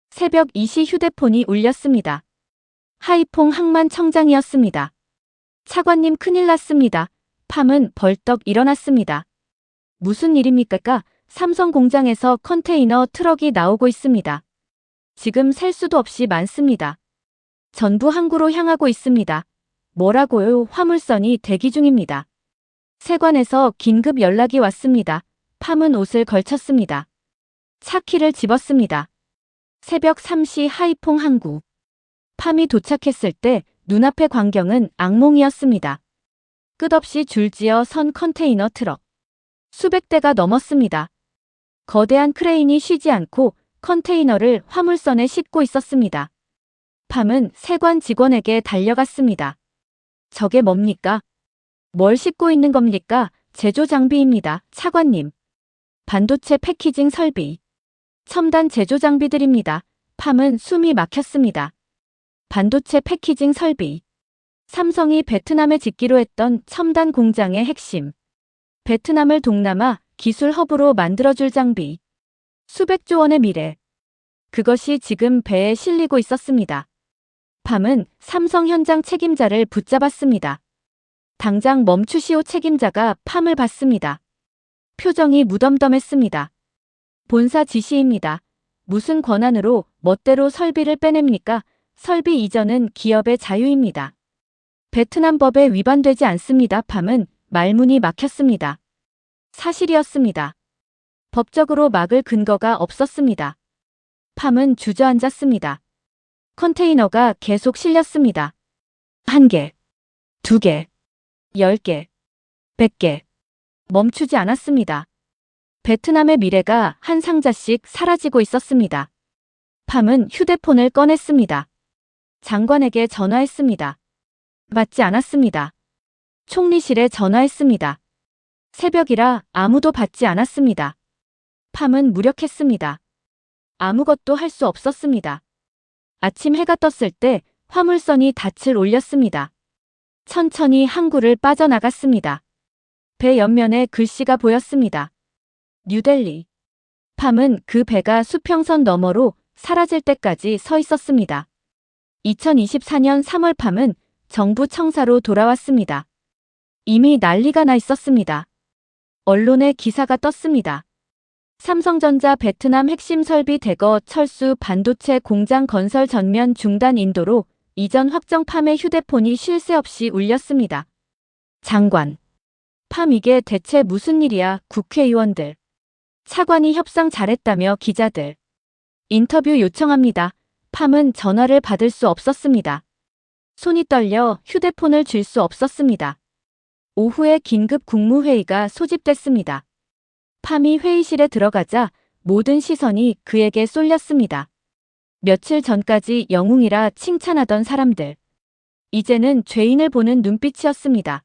새벽 2시 휴대폰이 울렸습니다. 하이퐁 항만 청장이었습니다. 차관님, 큰일 났습니다. 팜은 벌떡 일어났습니다. 무슨 일입니까? 삼성 공장에서 컨테이너 트럭이 나오고 있습니다. 지금 셀 수도 없이 많습니다. 전부 항구로 향하고 있습니다. 뭐라고요? 화물선이 대기 중입니다. 세관에서 긴급 연락이 왔습니다. 팜은 옷을 걸쳤습니다. 차 키를 집었습니다. 새벽 3시 하이퐁 항구. 팜이 도착했을 때 눈앞의 광경은 악몽이었습니다. 끝없이 줄지어 선 컨테이너 트럭. 수백 대가 넘었습니다. 거대한 크레인이 쉬지 않고 컨테이너를 화물선에 싣고 있었습니다. 팜은 세관 직원에게 달려갔습니다. 저게 뭡니까? 뭘 싣고 있는 겁니까? 제조 장비입니다. 차관님. 반도체 패키징 설비. 첨단 제조 장비들입니다. 팜은 숨이 막혔습니다. 반도체 패키징 설비. 삼성이 베트남에 짓기로 했던 첨단 공장의 핵심. 베트남을 동남아 기술 허브로 만들어줄 장비. 수백조 원의 미래. 그것이 지금 배에 실리고 있었습니다. 팜은 삼성 현장 책임자를 붙잡았습니다. 당장 멈추시오. 책임자가 팜을 봤습니다. 표정이 무덤덤했습니다. 본사 지시입니다. 무슨 권한으로 멋대로 설비를 빼냅니까? 설비 이전은 기업의 자유입니다. 베트남 법에 위반되지 않습니다. 팜은 말문이 막혔습니다. 사실이었습니다. 법적으로 막을 근거가 없었습니다. 팜은 주저앉았습니다. 컨테이너가 계속 실렸습니다. 1개, 2개, 10개, 100개. 멈추지 않았습니다. 베트남의 미래가 한 상자씩 사라지고 있었습니다. 팜은 휴대폰을 꺼냈습니다. 장관에게 전화했습니다. 받지 않았습니다. 총리실에 전화했습니다. 새벽이라 아무도 받지 않았습니다. 팜은 무력했습니다. 아무것도 할 수 없었습니다. 아침 해가 떴을 때 화물선이 닻을 올렸습니다. 천천히 항구를 빠져나갔습니다. 배 옆면에 글씨가 보였습니다. 뉴델리. 팜은 그 배가 수평선 너머로 사라질 때까지 서 있었습니다. 2024년 3월 팜은 정부 청사로 돌아왔습니다. 이미 난리가 나 있었습니다. 언론에 기사가 떴습니다. 삼성전자 베트남 핵심 설비 대거 철수 반도체 공장 건설 전면 중단 인도로 이전 확정 팜의 휴대폰이 쉴 새 없이 울렸습니다. 장관. 팜 이게 대체 무슨 일이야? 국회의원들. 차관이 협상 잘했다며 기자들. 인터뷰 요청합니다. 팜은 전화를 받을 수 없었습니다. 손이 떨려 휴대폰을 쥘 수 없었습니다. 오후에 긴급 국무회의가 소집됐습니다. 팜이 회의실에 들어가자 모든 시선이 그에게 쏠렸습니다. 며칠 전까지 영웅이라 칭찬하던 사람들. 이제는 죄인을 보는 눈빛이었습니다.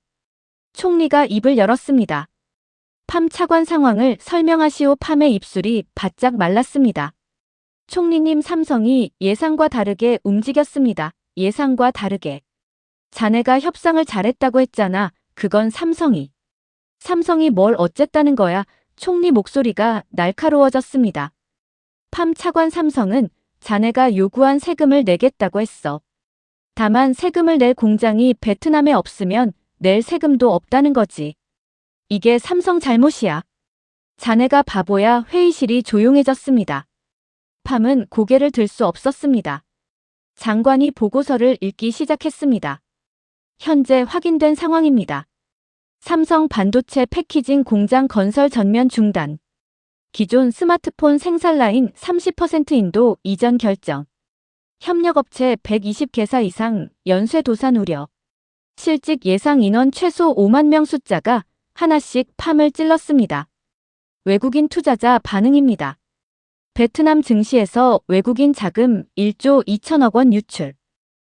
총리가 입을 열었습니다. 팜 차관 상황을 설명하시오. 팜의 입술이 바짝 말랐습니다. 총리님, 삼성이 예상과 다르게 움직였습니다. 예상과 다르게. 자네가 협상을 잘했다고 했잖아. 그건 삼성이. 삼성이 뭘 어쨌다는 거야. 총리 목소리가 날카로워졌습니다. 팜 차관, 삼성은 자네가 요구한 세금을 내겠다고 했어. 다만 세금을 낼 공장이 베트남에 없으면 낼 세금도 없다는 거지. 이게 삼성 잘못이야. 자네가 바보야. 회의실이 조용해졌습니다. 팜은 고개를 들 수 없었습니다. 장관이 보고서를 읽기 시작했습니다. 현재 확인된 상황입니다. 삼성 반도체 패키징 공장 건설 전면 중단. 기존 스마트폰 생산 라인 30% 인도 이전 결정. 협력업체 120개사 이상 연쇄 도산 우려. 실직 예상 인원 최소 5만 명. 숫자가 하나씩 팜을 찔렀습니다. 외국인 투자자 반응입니다. 베트남 증시에서 외국인 자금 1조 2천억 원 유출.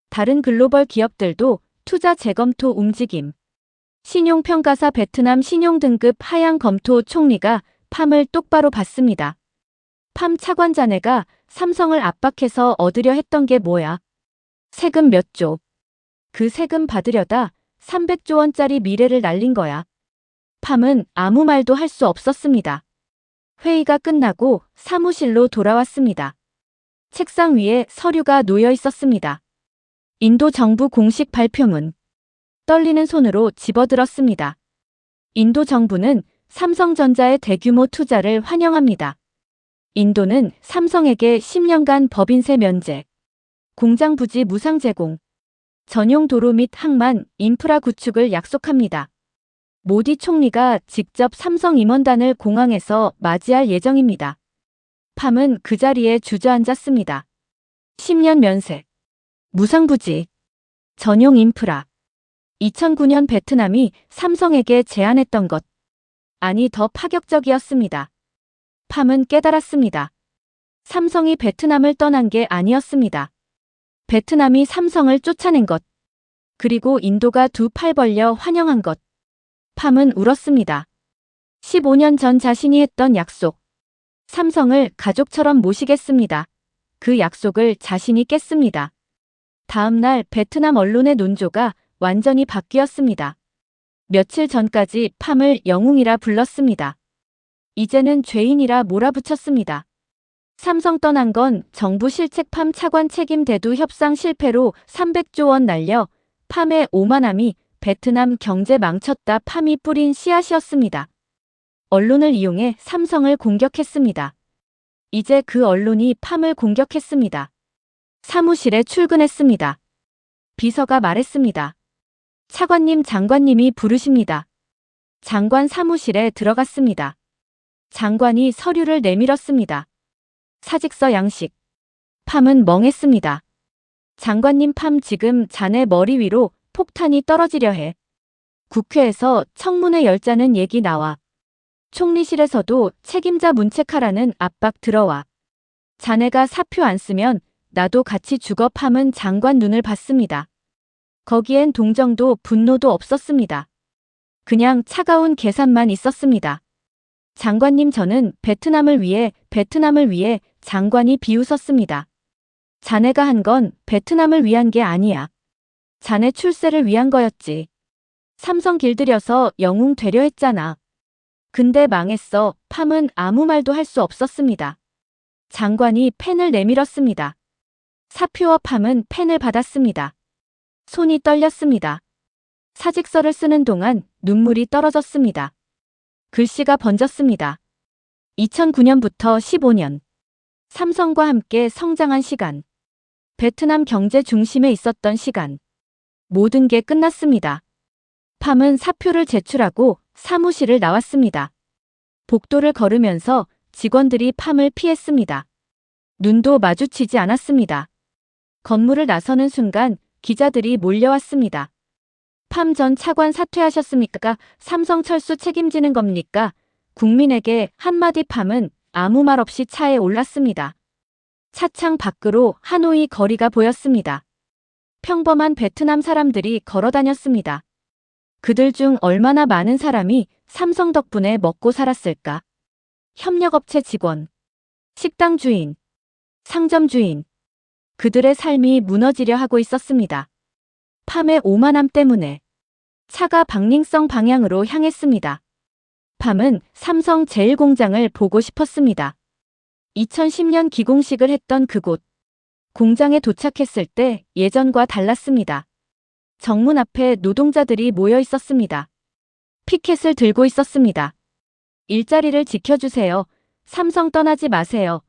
다른 글로벌 기업들도 투자 재검토 움직임. 신용평가사 베트남 신용등급 하향 검토. 총리가 팜을 똑바로 봤습니다. 팜 차관, 자네가 삼성을 압박해서 얻으려 했던 게 뭐야? 세금 몇 조. 그 세금 받으려다 300조 원짜리 미래를 날린 거야. 팜은 아무 말도 할 수 없었습니다. 회의가 끝나고 사무실로 돌아왔습니다. 책상 위에 서류가 놓여 있었습니다. 인도 정부 공식 발표문. 떨리는 손으로 집어들었습니다. 인도 정부는 삼성전자의 대규모 투자를 환영합니다. 인도는 삼성에게 10년간 법인세 면제, 공장 부지 무상 제공, 전용 도로 및 항만, 인프라 구축을 약속합니다. 모디 총리가 직접 삼성 임원단을 공항에서 맞이할 예정입니다. 팜은 그 자리에 주저앉았습니다. 10년 면세, 무상 부지, 전용 인프라. 2009년 베트남이 삼성에게 제안했던 것. 아니, 더 파격적이었습니다. 팜은 깨달았습니다. 삼성이 베트남을 떠난 게 아니었습니다. 베트남이 삼성을 쫓아낸 것, 그리고 인도가 두 팔 벌려 환영한 것. 팜은 울었습니다. 15년 전 자신이 했던 약속. 삼성을 가족처럼 모시겠습니다. 그 약속을 자신이 깼습니다. 다음 날 베트남 언론의 논조가 완전히 바뀌었습니다. 며칠 전까지 팜을 영웅이라 불렀습니다. 이제는 죄인이라 몰아붙였습니다. 삼성 떠난 건 정부 실책 팜 차관 책임 대두 협상 실패로 300조 원 날려 팜의 오만함이 베트남 경제 망쳤다 팜이 뿌린 씨앗이었습니다. 언론을 이용해 삼성을 공격했습니다. 이제 그 언론이 팜을 공격했습니다. 사무실에 출근했습니다. 비서가 말했습니다. 차관님, 장관님이 부르십니다. 장관 사무실에 들어갔습니다. 장관이 서류를 내밀었습니다. 사직서 양식. 팜은 멍했습니다. 장관님, 팜 지금 자네 머리 위로 폭탄이 떨어지려 해. 국회에서 청문회 열자는 얘기 나와. 총리실에서도 책임자 문책하라는 압박 들어와. 자네가 사표 안 쓰면 나도 같이 죽어. 팜은 장관 눈을 봤습니다. 거기엔 동정도 분노도 없었습니다. 그냥 차가운 계산만 있었습니다. 장관님, 저는 베트남을 위해 장관이 비웃었습니다. 자네가 한 건 베트남을 위한 게 아니야. 자네 출세를 위한 거였지. 삼성 길들여서 영웅 되려 했잖아. 근데 망했어. 팜은 아무 말도 할 수 없었습니다. 장관이 펜을 내밀었습니다. 사표와 팜은 펜을 받았습니다. 손이 떨렸습니다. 사직서를 쓰는 동안 눈물이 떨어졌습니다. 글씨가 번졌습니다. 2009년부터 15년. 삼성과 함께 성장한 시간. 베트남 경제 중심에 있었던 시간. 모든 게 끝났습니다. 팜은 사표를 제출하고 사무실을 나왔습니다. 복도를 걸으면서 직원들이 팜을 피했습니다. 눈도 마주치지 않았습니다. 건물을 나서는 순간 기자들이 몰려왔습니다. 팜 전 차관 사퇴하셨습니까? 삼성철수 책임지는 겁니까? 국민에게 한마디. 팜은 아무 말 없이 차에 올랐습니다. 차창 밖으로 하노이 거리가 보였습니다. 평범한 베트남 사람들이 걸어다녔습니다. 그들 중 얼마나 많은 사람이 삼성 덕분에 먹고 살았을까? 협력업체 직원, 식당 주인, 상점 주인. 그들의 삶이 무너지려 하고 있었습니다. 팜의 오만함 때문에. 차가 박링성 방향으로 향했습니다. 팜은 삼성 제1공장을 보고 싶었습니다. 2010년 기공식을 했던 그곳. 공장에 도착했을 때 예전과 달랐습니다. 정문 앞에 노동자들이 모여 있었습니다. 피켓을 들고 있었습니다. 일자리를 지켜주세요. 삼성 떠나지 마세요.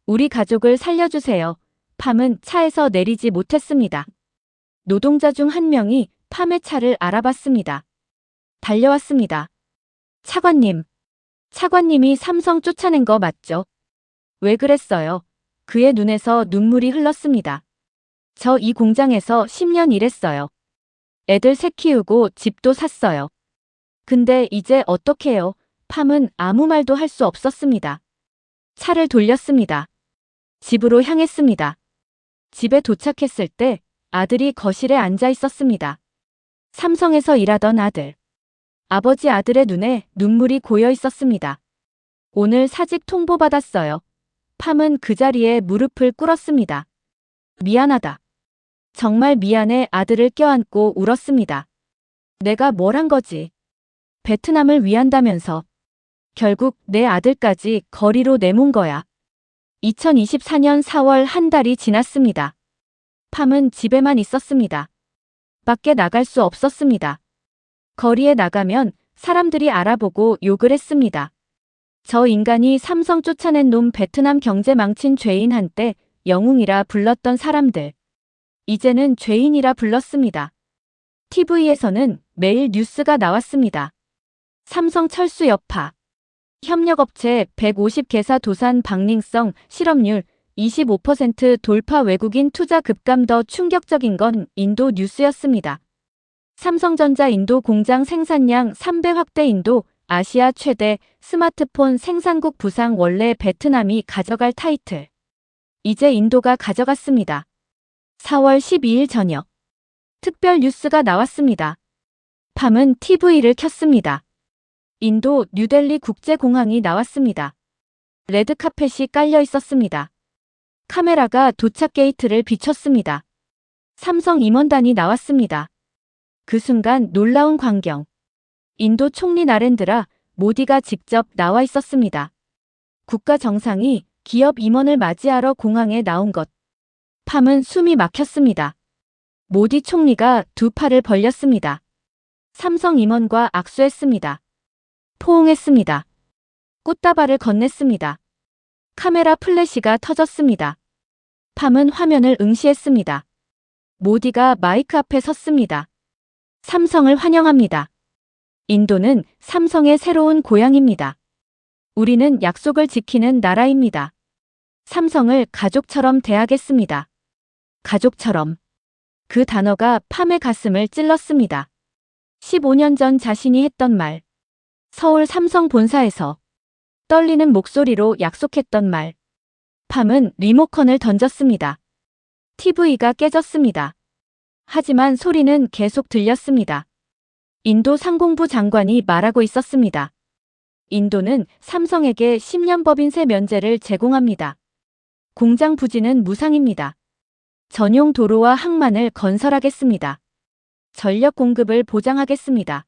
우리 가족을 살려주세요. 팜은 차에서 내리지 못했습니다. 노동자 중 한 명이 팜의 차를 알아봤습니다. 달려왔습니다. 차관님. 차관님이 삼성 쫓아낸 거 맞죠? 왜 그랬어요? 그의 눈에서 눈물이 흘렀습니다. 저 이 공장에서 10년 일했어요. 애들 셋 키우고 집도 샀어요. 근데 이제 어떡해요? 팜은 아무 말도 할 수 없었습니다. 차를 돌렸습니다. 집으로 향했습니다. 집에 도착했을 때 아들이 거실에 앉아 있었습니다. 삼성에서 일하던 아들. 아버지 아들의 눈에 눈물이 고여 있었습니다. 오늘 사직 통보받았어요. 팜은 그 자리에 무릎을 꿇었습니다. 미안하다. 정말 미안해. 아들을 껴안고 울었습니다. 내가 뭘 한 거지? 베트남을 위한다면서. 결국 내 아들까지 거리로 내몬 거야. 2024년 4월 한 달이 지났습니다. 팜은 집에만 있었습니다. 밖에 나갈 수 없었습니다. 거리에 나가면 사람들이 알아보고 욕을 했습니다. 저 인간이 삼성 쫓아낸 놈, 베트남 경제 망친 죄인. 한때 영웅이라 불렀던 사람들. 이제는 죄인이라 불렀습니다. TV에서는 매일 뉴스가 나왔습니다. 삼성 철수 여파. 협력업체 150개사 도산. 박링성 실업률 25% 돌파. 외국인 투자 급감. 더 충격적인 건 인도 뉴스였습니다. 삼성전자 인도 공장 생산량 3배 확대. 인도 아시아 최대 스마트폰 생산국 부상. 원래 베트남이 가져갈 타이틀. 이제 인도가 가져갔습니다. 4월 12일 저녁. 특별 뉴스가 나왔습니다. 팜은 TV를 켰습니다. 인도 뉴델리 국제공항이 나왔습니다. 레드카펫이 깔려 있었습니다. 카메라가 도착 게이트를 비췄습니다. 삼성 임원단이 나왔습니다. 그 순간 놀라운 광경. 인도 총리 나렌드라 모디가 직접 나와 있었습니다. 국가 정상이 기업 임원을 맞이하러 공항에 나온 것. 팜은 숨이 막혔습니다. 모디 총리가 두 팔을 벌렸습니다. 삼성 임원과 악수했습니다. 포옹했습니다. 꽃다발을 건넸습니다. 카메라 플래시가 터졌습니다. 팜은 화면을 응시했습니다. 모디가 마이크 앞에 섰습니다. 삼성을 환영합니다. 인도는 삼성의 새로운 고향입니다. 우리는 약속을 지키는 나라입니다. 삼성을 가족처럼 대하겠습니다. 가족처럼. 그 단어가 팜의 가슴을 찔렀습니다. 15년 전 자신이 했던 말. 서울 삼성 본사에서 떨리는 목소리로 약속했던 말. 팜은 리모컨을 던졌습니다. TV가 깨졌습니다. 하지만 소리는 계속 들렸습니다. 인도 상공부 장관이 말하고 있었습니다. 인도는 삼성에게 10년 법인세 면제를 제공합니다. 공장 부지는 무상입니다. 전용 도로와 항만을 건설하겠습니다. 전력 공급을 보장하겠습니다.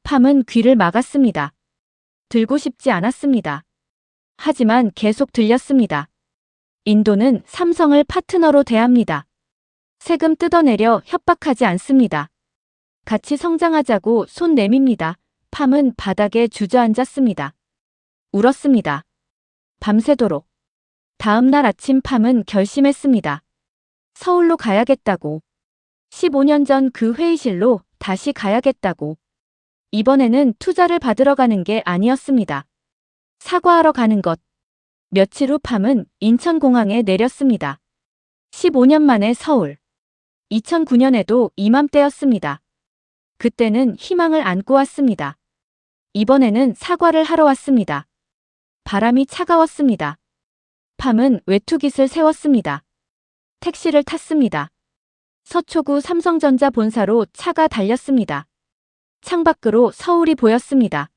팜은 귀를 막았습니다. 들고 싶지 않았습니다. 하지만 계속 들렸습니다. 인도는 삼성을 파트너로 대합니다. 세금 뜯어내려 협박하지 않습니다. 같이 성장하자고 손 내밉니다. 팜은 바닥에 주저앉았습니다. 울었습니다. 밤새도록. 다음 날 아침 팜은 결심했습니다. 서울로 가야겠다고. 15년 전 그 회의실로 다시 가야겠다고. 이번에는 투자를 받으러 가는 게 아니었습니다. 사과하러 가는 것. 며칠 후 팜은 인천공항에 내렸습니다. 15년 만에 서울. 2009년에도 이맘때였습니다. 그때는 희망을 안고 왔습니다. 이번에는 사과를 하러 왔습니다. 바람이 차가웠습니다. 팜은 외투깃을 세웠습니다. 택시를 탔습니다. 서초구 삼성전자 본사로 차가 달렸습니다. 창밖으로 서울이 보였습니다.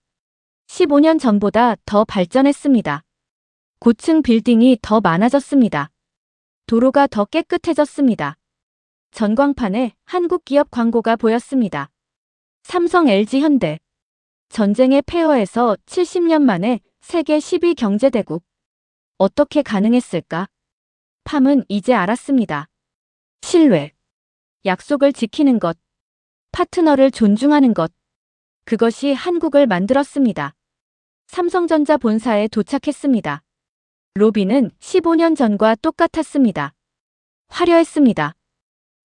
15년 전보다 더 발전했습니다. 고층 빌딩이 더 많아졌습니다. 도로가 더 깨끗해졌습니다. 전광판에 한국 기업 광고가 보였습니다. 삼성, LG, 현대. 전쟁의 폐허에서 70년 만에 세계 10위 경제대국. 어떻게 가능했을까? 팜은 이제 알았습니다. 신뢰. 약속을 지키는 것. 파트너를 존중하는 것. 그것이 한국을 만들었습니다. 삼성전자 본사에 도착했습니다. 로비는 15년 전과 똑같았습니다. 화려했습니다.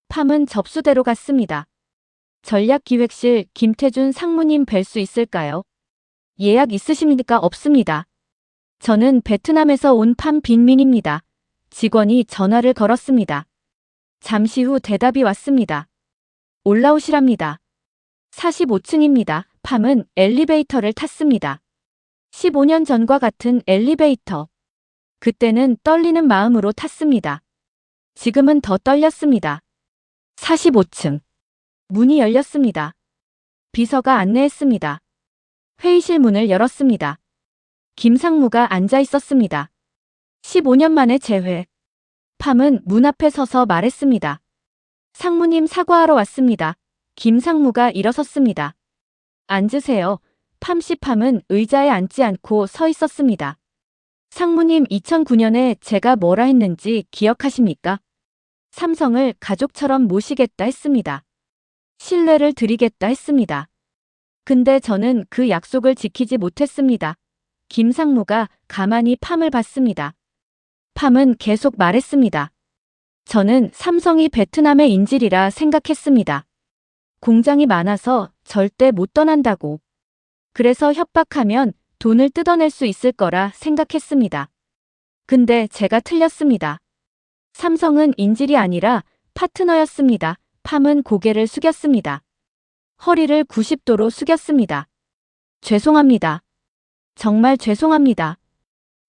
팜은 접수대로 갔습니다. 전략기획실 김태준 상무님 뵐 수 있을까요? 예약 있으십니까? 없습니다. 저는 베트남에서 온 팜 빈민입니다. 직원이 전화를 걸었습니다. 잠시 후 대답이 왔습니다. 올라오시랍니다. 45층입니다. 팜은 엘리베이터를 탔습니다. 15년 전과 같은 엘리베이터. 그때는 떨리는 마음으로 탔습니다. 지금은 더 떨렸습니다. 45층. 문이 열렸습니다. 비서가 안내했습니다. 회의실 문을 열었습니다. 김상무가 앉아 있었습니다. 15년 만에 재회. 팜은 문 앞에 서서 말했습니다. 상무님 사과하러 왔습니다. 김상무가 일어섰습니다. 앉으세요. 팜씨. 팜은 의자에 앉지 않고 서 있었습니다. 상무님, 2009년에 제가 뭐라 했는지 기억하십니까? 삼성을 가족처럼 모시겠다 했습니다. 신뢰를 드리겠다 했습니다. 근데 저는 그 약속을 지키지 못했습니다. 김상무가 가만히 팜을 봤습니다. 팜은 계속 말했습니다. 저는 삼성이 베트남의 인질이라 생각했습니다. 공장이 많아서 절대 못 떠난다고. 그래서 협박하면 돈을 뜯어낼 수 있을 거라 생각했습니다. 근데 제가 틀렸습니다. 삼성은 인질이 아니라 파트너였습니다. 팜은 고개를 숙였습니다. 허리를 90도로 숙였습니다. 죄송합니다. 정말 죄송합니다.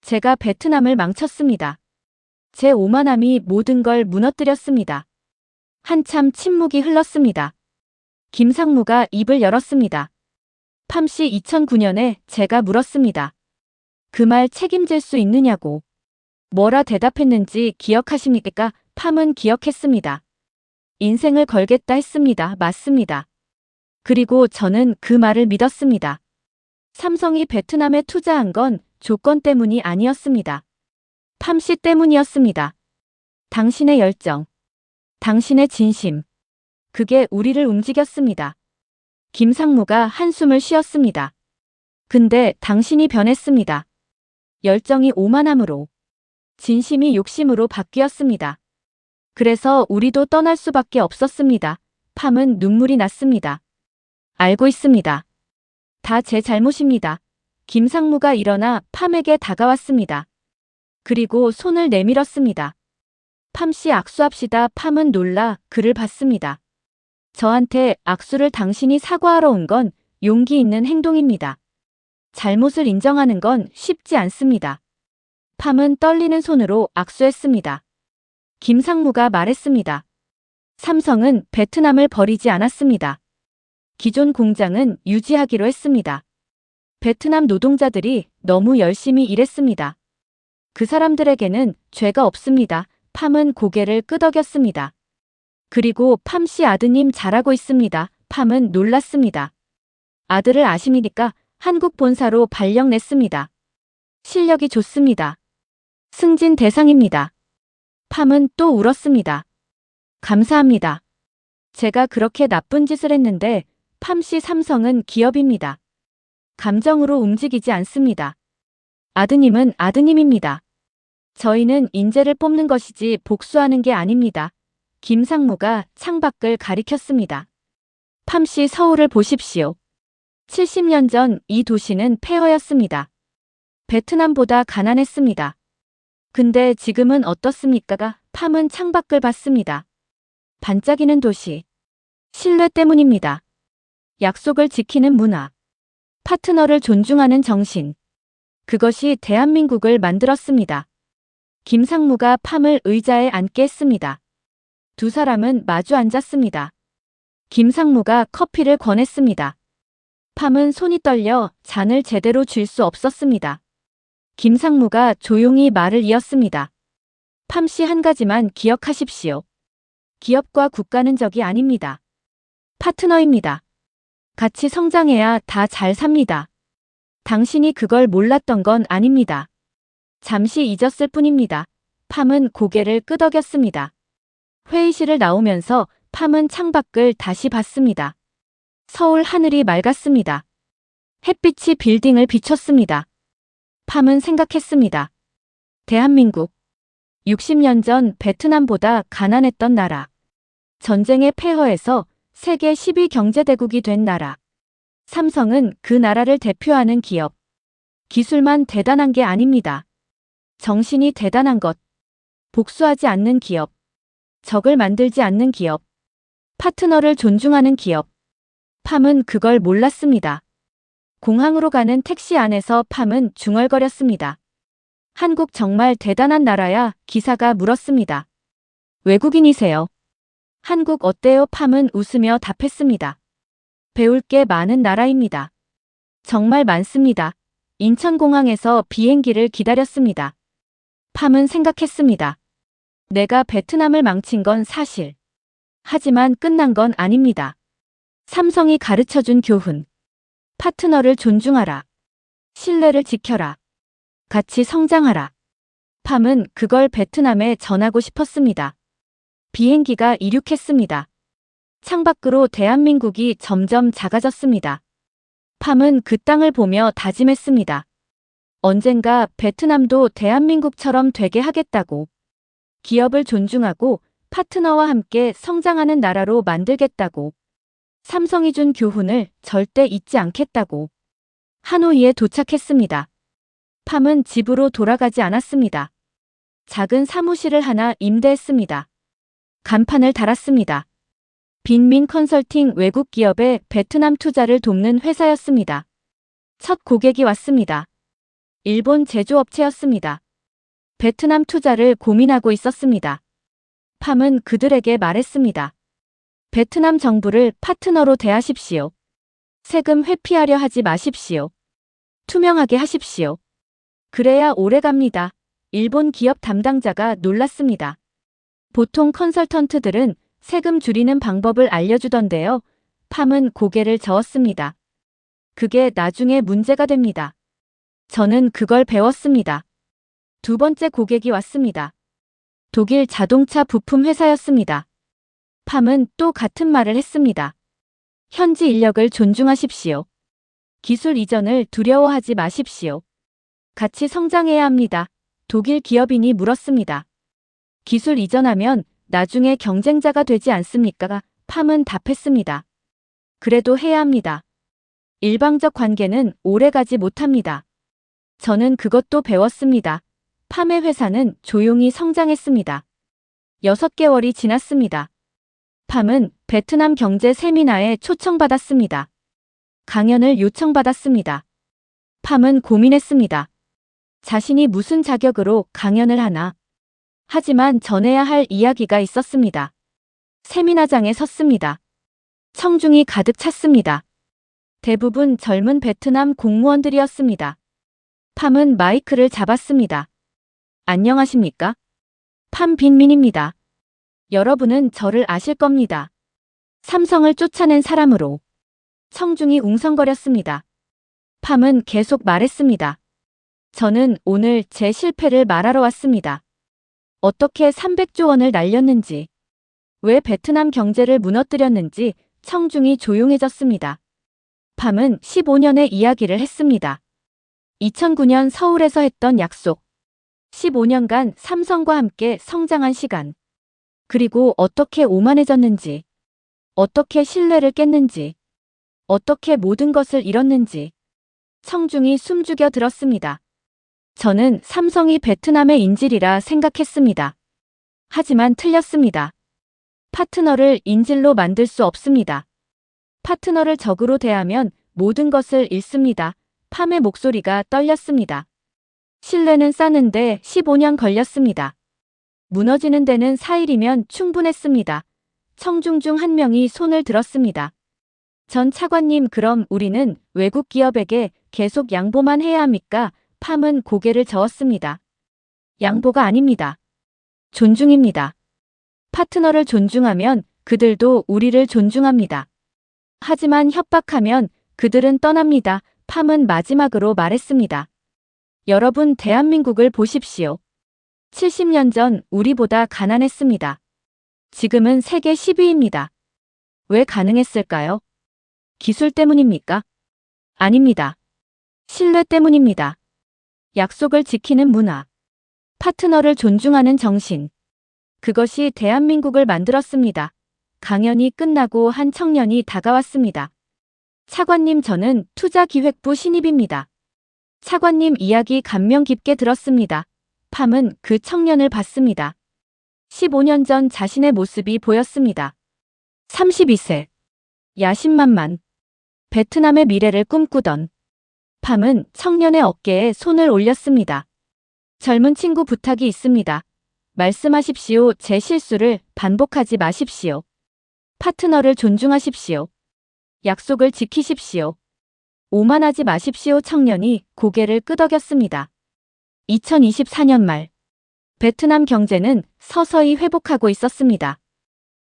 제가 베트남을 망쳤습니다. 제 오만함이 모든 걸 무너뜨렸습니다. 한참 침묵이 흘렀습니다. 김상무가 입을 열었습니다. 팜씨 2009년에 제가 물었습니다. 그 말 책임질 수 있느냐고. 뭐라 대답했는지 기억하십니까? 팜은 기억했습니다. 인생을 걸겠다 했습니다. 맞습니다. 그리고 저는 그 말을 믿었습니다. 삼성이 베트남에 투자한 건 조건 때문이 아니었습니다. 팜씨 때문이었습니다. 당신의 열정, 당신의 진심, 그게 우리를 움직였습니다. 김상무가 한숨을 쉬었습니다. 근데 당신이 변했습니다. 열정이 오만함으로, 진심이 욕심으로 바뀌었습니다. 그래서 우리도 떠날 수밖에 없었습니다. 팜은 눈물이 났습니다. 알고 있습니다. 다 제 잘못입니다. 김상무가 일어나 팜에게 다가왔습니다. 그리고 손을 내밀었습니다. 팜씨 악수합시다. 팜은 놀라 그를 봤습니다. 저한테 악수를 당신이 사과하러 온 건 용기 있는 행동입니다. 잘못을 인정하는 건 쉽지 않습니다. 팜은 떨리는 손으로 악수했습니다. 김상무가 말했습니다. 삼성은 베트남을 버리지 않았습니다. 기존 공장은 유지하기로 했습니다. 베트남 노동자들이 너무 열심히 일했습니다. 그 사람들에게는 죄가 없습니다. 팜은 고개를 끄덕였습니다. 그리고 팜씨 아드님 잘하고 있습니다. 팜은 놀랐습니다. 아들을 아십니까? 한국 본사로 발령 냈습니다. 실력이 좋습니다. 승진 대상입니다. 팜은 또 울었습니다. 감사합니다. 제가 그렇게 나쁜 짓을 했는데 팜씨 삼성은 기업입니다. 감정으로 움직이지 않습니다. 아드님은 아드님입니다. 저희는 인재를 뽑는 것이지 복수하는 게 아닙니다. 김상무가 창밖을 가리켰습니다. 팜씨 서울을 보십시오. 70년 전 이 도시는 폐허였습니다. 베트남보다 가난했습니다. 근데 지금은 어떻습니까? 팜은 창밖을 봤습니다. 반짝이는 도시. 신뢰 때문입니다. 약속을 지키는 문화. 파트너를 존중하는 정신. 그것이 대한민국을 만들었습니다. 김상무가 팜을 의자에 앉게 했습니다. 두 사람은 마주 앉았습니다. 김상무가 커피를 권했습니다. 팜은 손이 떨려 잔을 제대로 쥘 수 없었습니다. 김상무가 조용히 말을 이었습니다. 팜씨 한 가지만 기억하십시오. 기업과 국가는 적이 아닙니다. 파트너입니다. 같이 성장해야 다 잘 삽니다. 당신이 그걸 몰랐던 건 아닙니다. 잠시 잊었을 뿐입니다. 팜은 고개를 끄덕였습니다. 회의실을 나오면서 팜은 창밖을 다시 봤습니다. 서울 하늘이 맑았습니다. 햇빛이 빌딩을 비췄습니다. 팜은 생각했습니다. 대한민국. 60년 전 베트남보다 가난했던 나라. 전쟁의 폐허에서 세계 10위 경제대국이 된 나라. 삼성은 그 나라를 대표하는 기업. 기술만 대단한 게 아닙니다. 정신이 대단한 것. 복수하지 않는 기업. 적을 만들지 않는 기업. 파트너를 존중하는 기업. 팜은 그걸 몰랐습니다. 공항으로 가는 택시 안에서 팜은 중얼거렸습니다. 한국 정말 대단한 나라야? 기사가 물었습니다. 외국인이세요? 한국 어때요? 팜은 웃으며 답했습니다. 배울 게 많은 나라입니다. 정말 많습니다. 인천공항에서 비행기를 기다렸습니다. 팜은 생각했습니다. 내가 베트남을 망친 건 사실. 하지만 끝난 건 아닙니다. 삼성이 가르쳐준 교훈. 파트너를 존중하라. 신뢰를 지켜라. 같이 성장하라. 팜은 그걸 베트남에 전하고 싶었습니다. 비행기가 이륙했습니다. 창밖으로 대한민국이 점점 작아졌습니다. 팜은 그 땅을 보며 다짐했습니다. 언젠가 베트남도 대한민국처럼 되게 하겠다고. 기업을 존중하고 파트너와 함께 성장하는 나라로 만들겠다고. 삼성이 준 교훈을 절대 잊지 않겠다고. 하노이에 도착했습니다. 팜은 집으로 돌아가지 않았습니다. 작은 사무실을 하나 임대했습니다. 간판을 달았습니다. 빈민 컨설팅 외국 기업의 베트남 투자를 돕는 회사였습니다. 첫 고객이 왔습니다. 일본 제조업체였습니다. 베트남 투자를 고민하고 있었습니다. 팜은 그들에게 말했습니다. 베트남 정부를 파트너로 대하십시오. 세금 회피하려 하지 마십시오. 투명하게 하십시오. 그래야 오래 갑니다. 일본 기업 담당자가 놀랐습니다. 보통 컨설턴트들은 세금 줄이는 방법을 알려주던데요. 팜은 고개를 저었습니다. 그게 나중에 문제가 됩니다. 저는 그걸 배웠습니다. 두 번째 고객이 왔습니다. 독일 자동차 부품 회사였습니다. 팜은 또 같은 말을 했습니다. 현지 인력을 존중하십시오. 기술 이전을 두려워하지 마십시오. 같이 성장해야 합니다. 독일 기업인이 물었습니다. 기술 이전하면 나중에 경쟁자가 되지 않습니까? 팜은 답했습니다. 그래도 해야 합니다. 일방적 관계는 오래가지 못합니다. 저는 그것도 배웠습니다. 팜의 회사는 조용히 성장했습니다. 6개월이 지났습니다. 팜은 베트남 경제 세미나에 초청받았습니다. 강연을 요청받았습니다. 팜은 고민했습니다. 자신이 무슨 자격으로 강연을 하나. 하지만 전해야 할 이야기가 있었습니다. 세미나장에 섰습니다. 청중이 가득 찼습니다. 대부분 젊은 베트남 공무원들이었습니다. 팜은 마이크를 잡았습니다. 안녕하십니까? 팜 빈민입니다. 여러분은 저를 아실 겁니다. 삼성을 쫓아낸 사람으로. 청중이 웅성거렸습니다. 팜은 계속 말했습니다. 저는 오늘 제 실패를 말하러 왔습니다. 어떻게 300조 원을 날렸는지, 왜 베트남 경제를 무너뜨렸는지. 청중이 조용해졌습니다. 팜은 15년의 이야기를 했습니다. 2009년 서울에서 했던 약속. 15년간 삼성과 함께 성장한 시간. 그리고 어떻게 오만해졌는지, 어떻게 신뢰를 깼는지, 어떻게 모든 것을 잃었는지. 청중이 숨죽여 들었습니다. 저는 삼성이 베트남의 인질이라 생각했습니다. 하지만 틀렸습니다. 파트너를 인질로 만들 수 없습니다. 파트너를 적으로 대하면 모든 것을 잃습니다. 팜의 목소리가 떨렸습니다. 신뢰는 쌓는데 15년 걸렸습니다. 무너지는 데는 4일이면 충분했습니다. 청중 중 한 명이 손을 들었습니다. 전 차관님, 그럼 우리는 외국 기업에게 계속 양보만 해야 합니까? 팜은 고개를 저었습니다. 양보가 아닙니다. 존중입니다. 파트너를 존중하면 그들도 우리를 존중합니다. 하지만 협박하면 그들은 떠납니다. 팜은 마지막으로 말했습니다. 여러분, 대한민국을 보십시오. 70년 전 우리보다 가난했습니다. 지금은 세계 10위입니다. 왜 가능했을까요? 기술 때문입니까? 아닙니다. 신뢰 때문입니다. 약속을 지키는 문화. 파트너를 존중하는 정신. 그것이 대한민국을 만들었습니다. 강연이 끝나고 한 청년이 다가왔습니다. 차관님, 저는 투자기획부 신입입니다. 차관님 이야기 감명 깊게 들었습니다. 팜은 그 청년을 봤습니다. 15년 전 자신의 모습이 보였습니다. 32세. 야심만만. 베트남의 미래를 꿈꾸던. 팜은 청년의 어깨에 손을 올렸습니다. 젊은 친구, 부탁이 있습니다. 말씀하십시오. 제 실수를 반복하지 마십시오. 파트너를 존중하십시오. 약속을 지키십시오. 오만하지 마십시오. 청년이 고개를 끄덕였습니다. 2024년 말. 베트남 경제는 서서히 회복하고 있었습니다.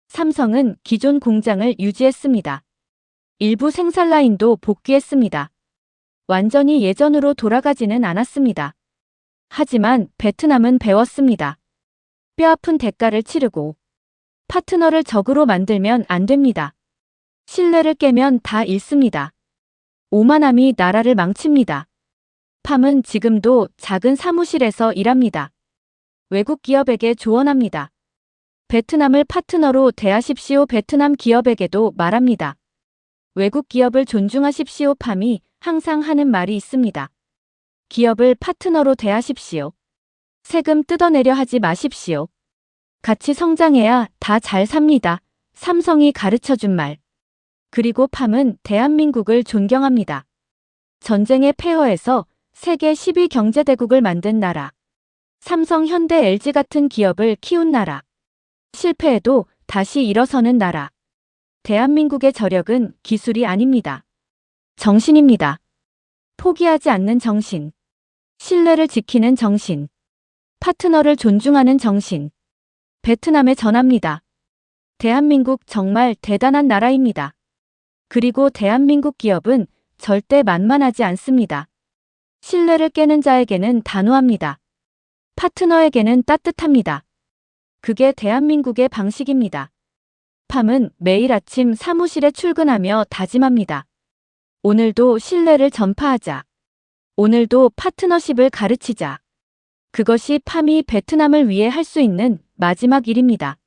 삼성은 기존 공장을 유지했습니다. 일부 생산 라인도 복귀했습니다. 완전히 예전으로 돌아가지는 않았습니다. 하지만 베트남은 배웠습니다. 뼈아픈 대가를 치르고. 파트너를 적으로 만들면 안 됩니다. 신뢰를 깨면 다 잃습니다. 오만함이 나라를 망칩니다. 팜은 지금도 작은 사무실에서 일합니다. 외국 기업에게 조언합니다. 베트남을 파트너로 대하십시오. 베트남 기업에게도 말합니다. 외국 기업을 존중하십시오. 팜이 항상 하는 말이 있습니다. 기업을 파트너로 대하십시오. 세금 뜯어내려 하지 마십시오. 같이 성장해야 다 잘 삽니다. 삼성이 가르쳐준 말. 그리고 팜은 대한민국을 존경합니다. 전쟁의 폐허에서 세계 10위 경제대국을 만든 나라. 삼성, 현대, LG 같은 기업을 키운 나라. 실패해도 다시 일어서는 나라. 대한민국의 저력은 기술이 아닙니다. 정신입니다. 포기하지 않는 정신. 신뢰를 지키는 정신. 파트너를 존중하는 정신. 베트남에 전합니다. 대한민국 정말 대단한 나라입니다. 그리고 대한민국 기업은 절대 만만하지 않습니다. 신뢰를 깨는 자에게는 단호합니다. 파트너에게는 따뜻합니다. 그게 대한민국의 방식입니다. 팜은 매일 아침 사무실에 출근하며 다짐합니다. 오늘도 신뢰를 전파하자. 오늘도 파트너십을 가르치자. 그것이 팜이 베트남을 위해 할 수 있는 마지막 일입니다.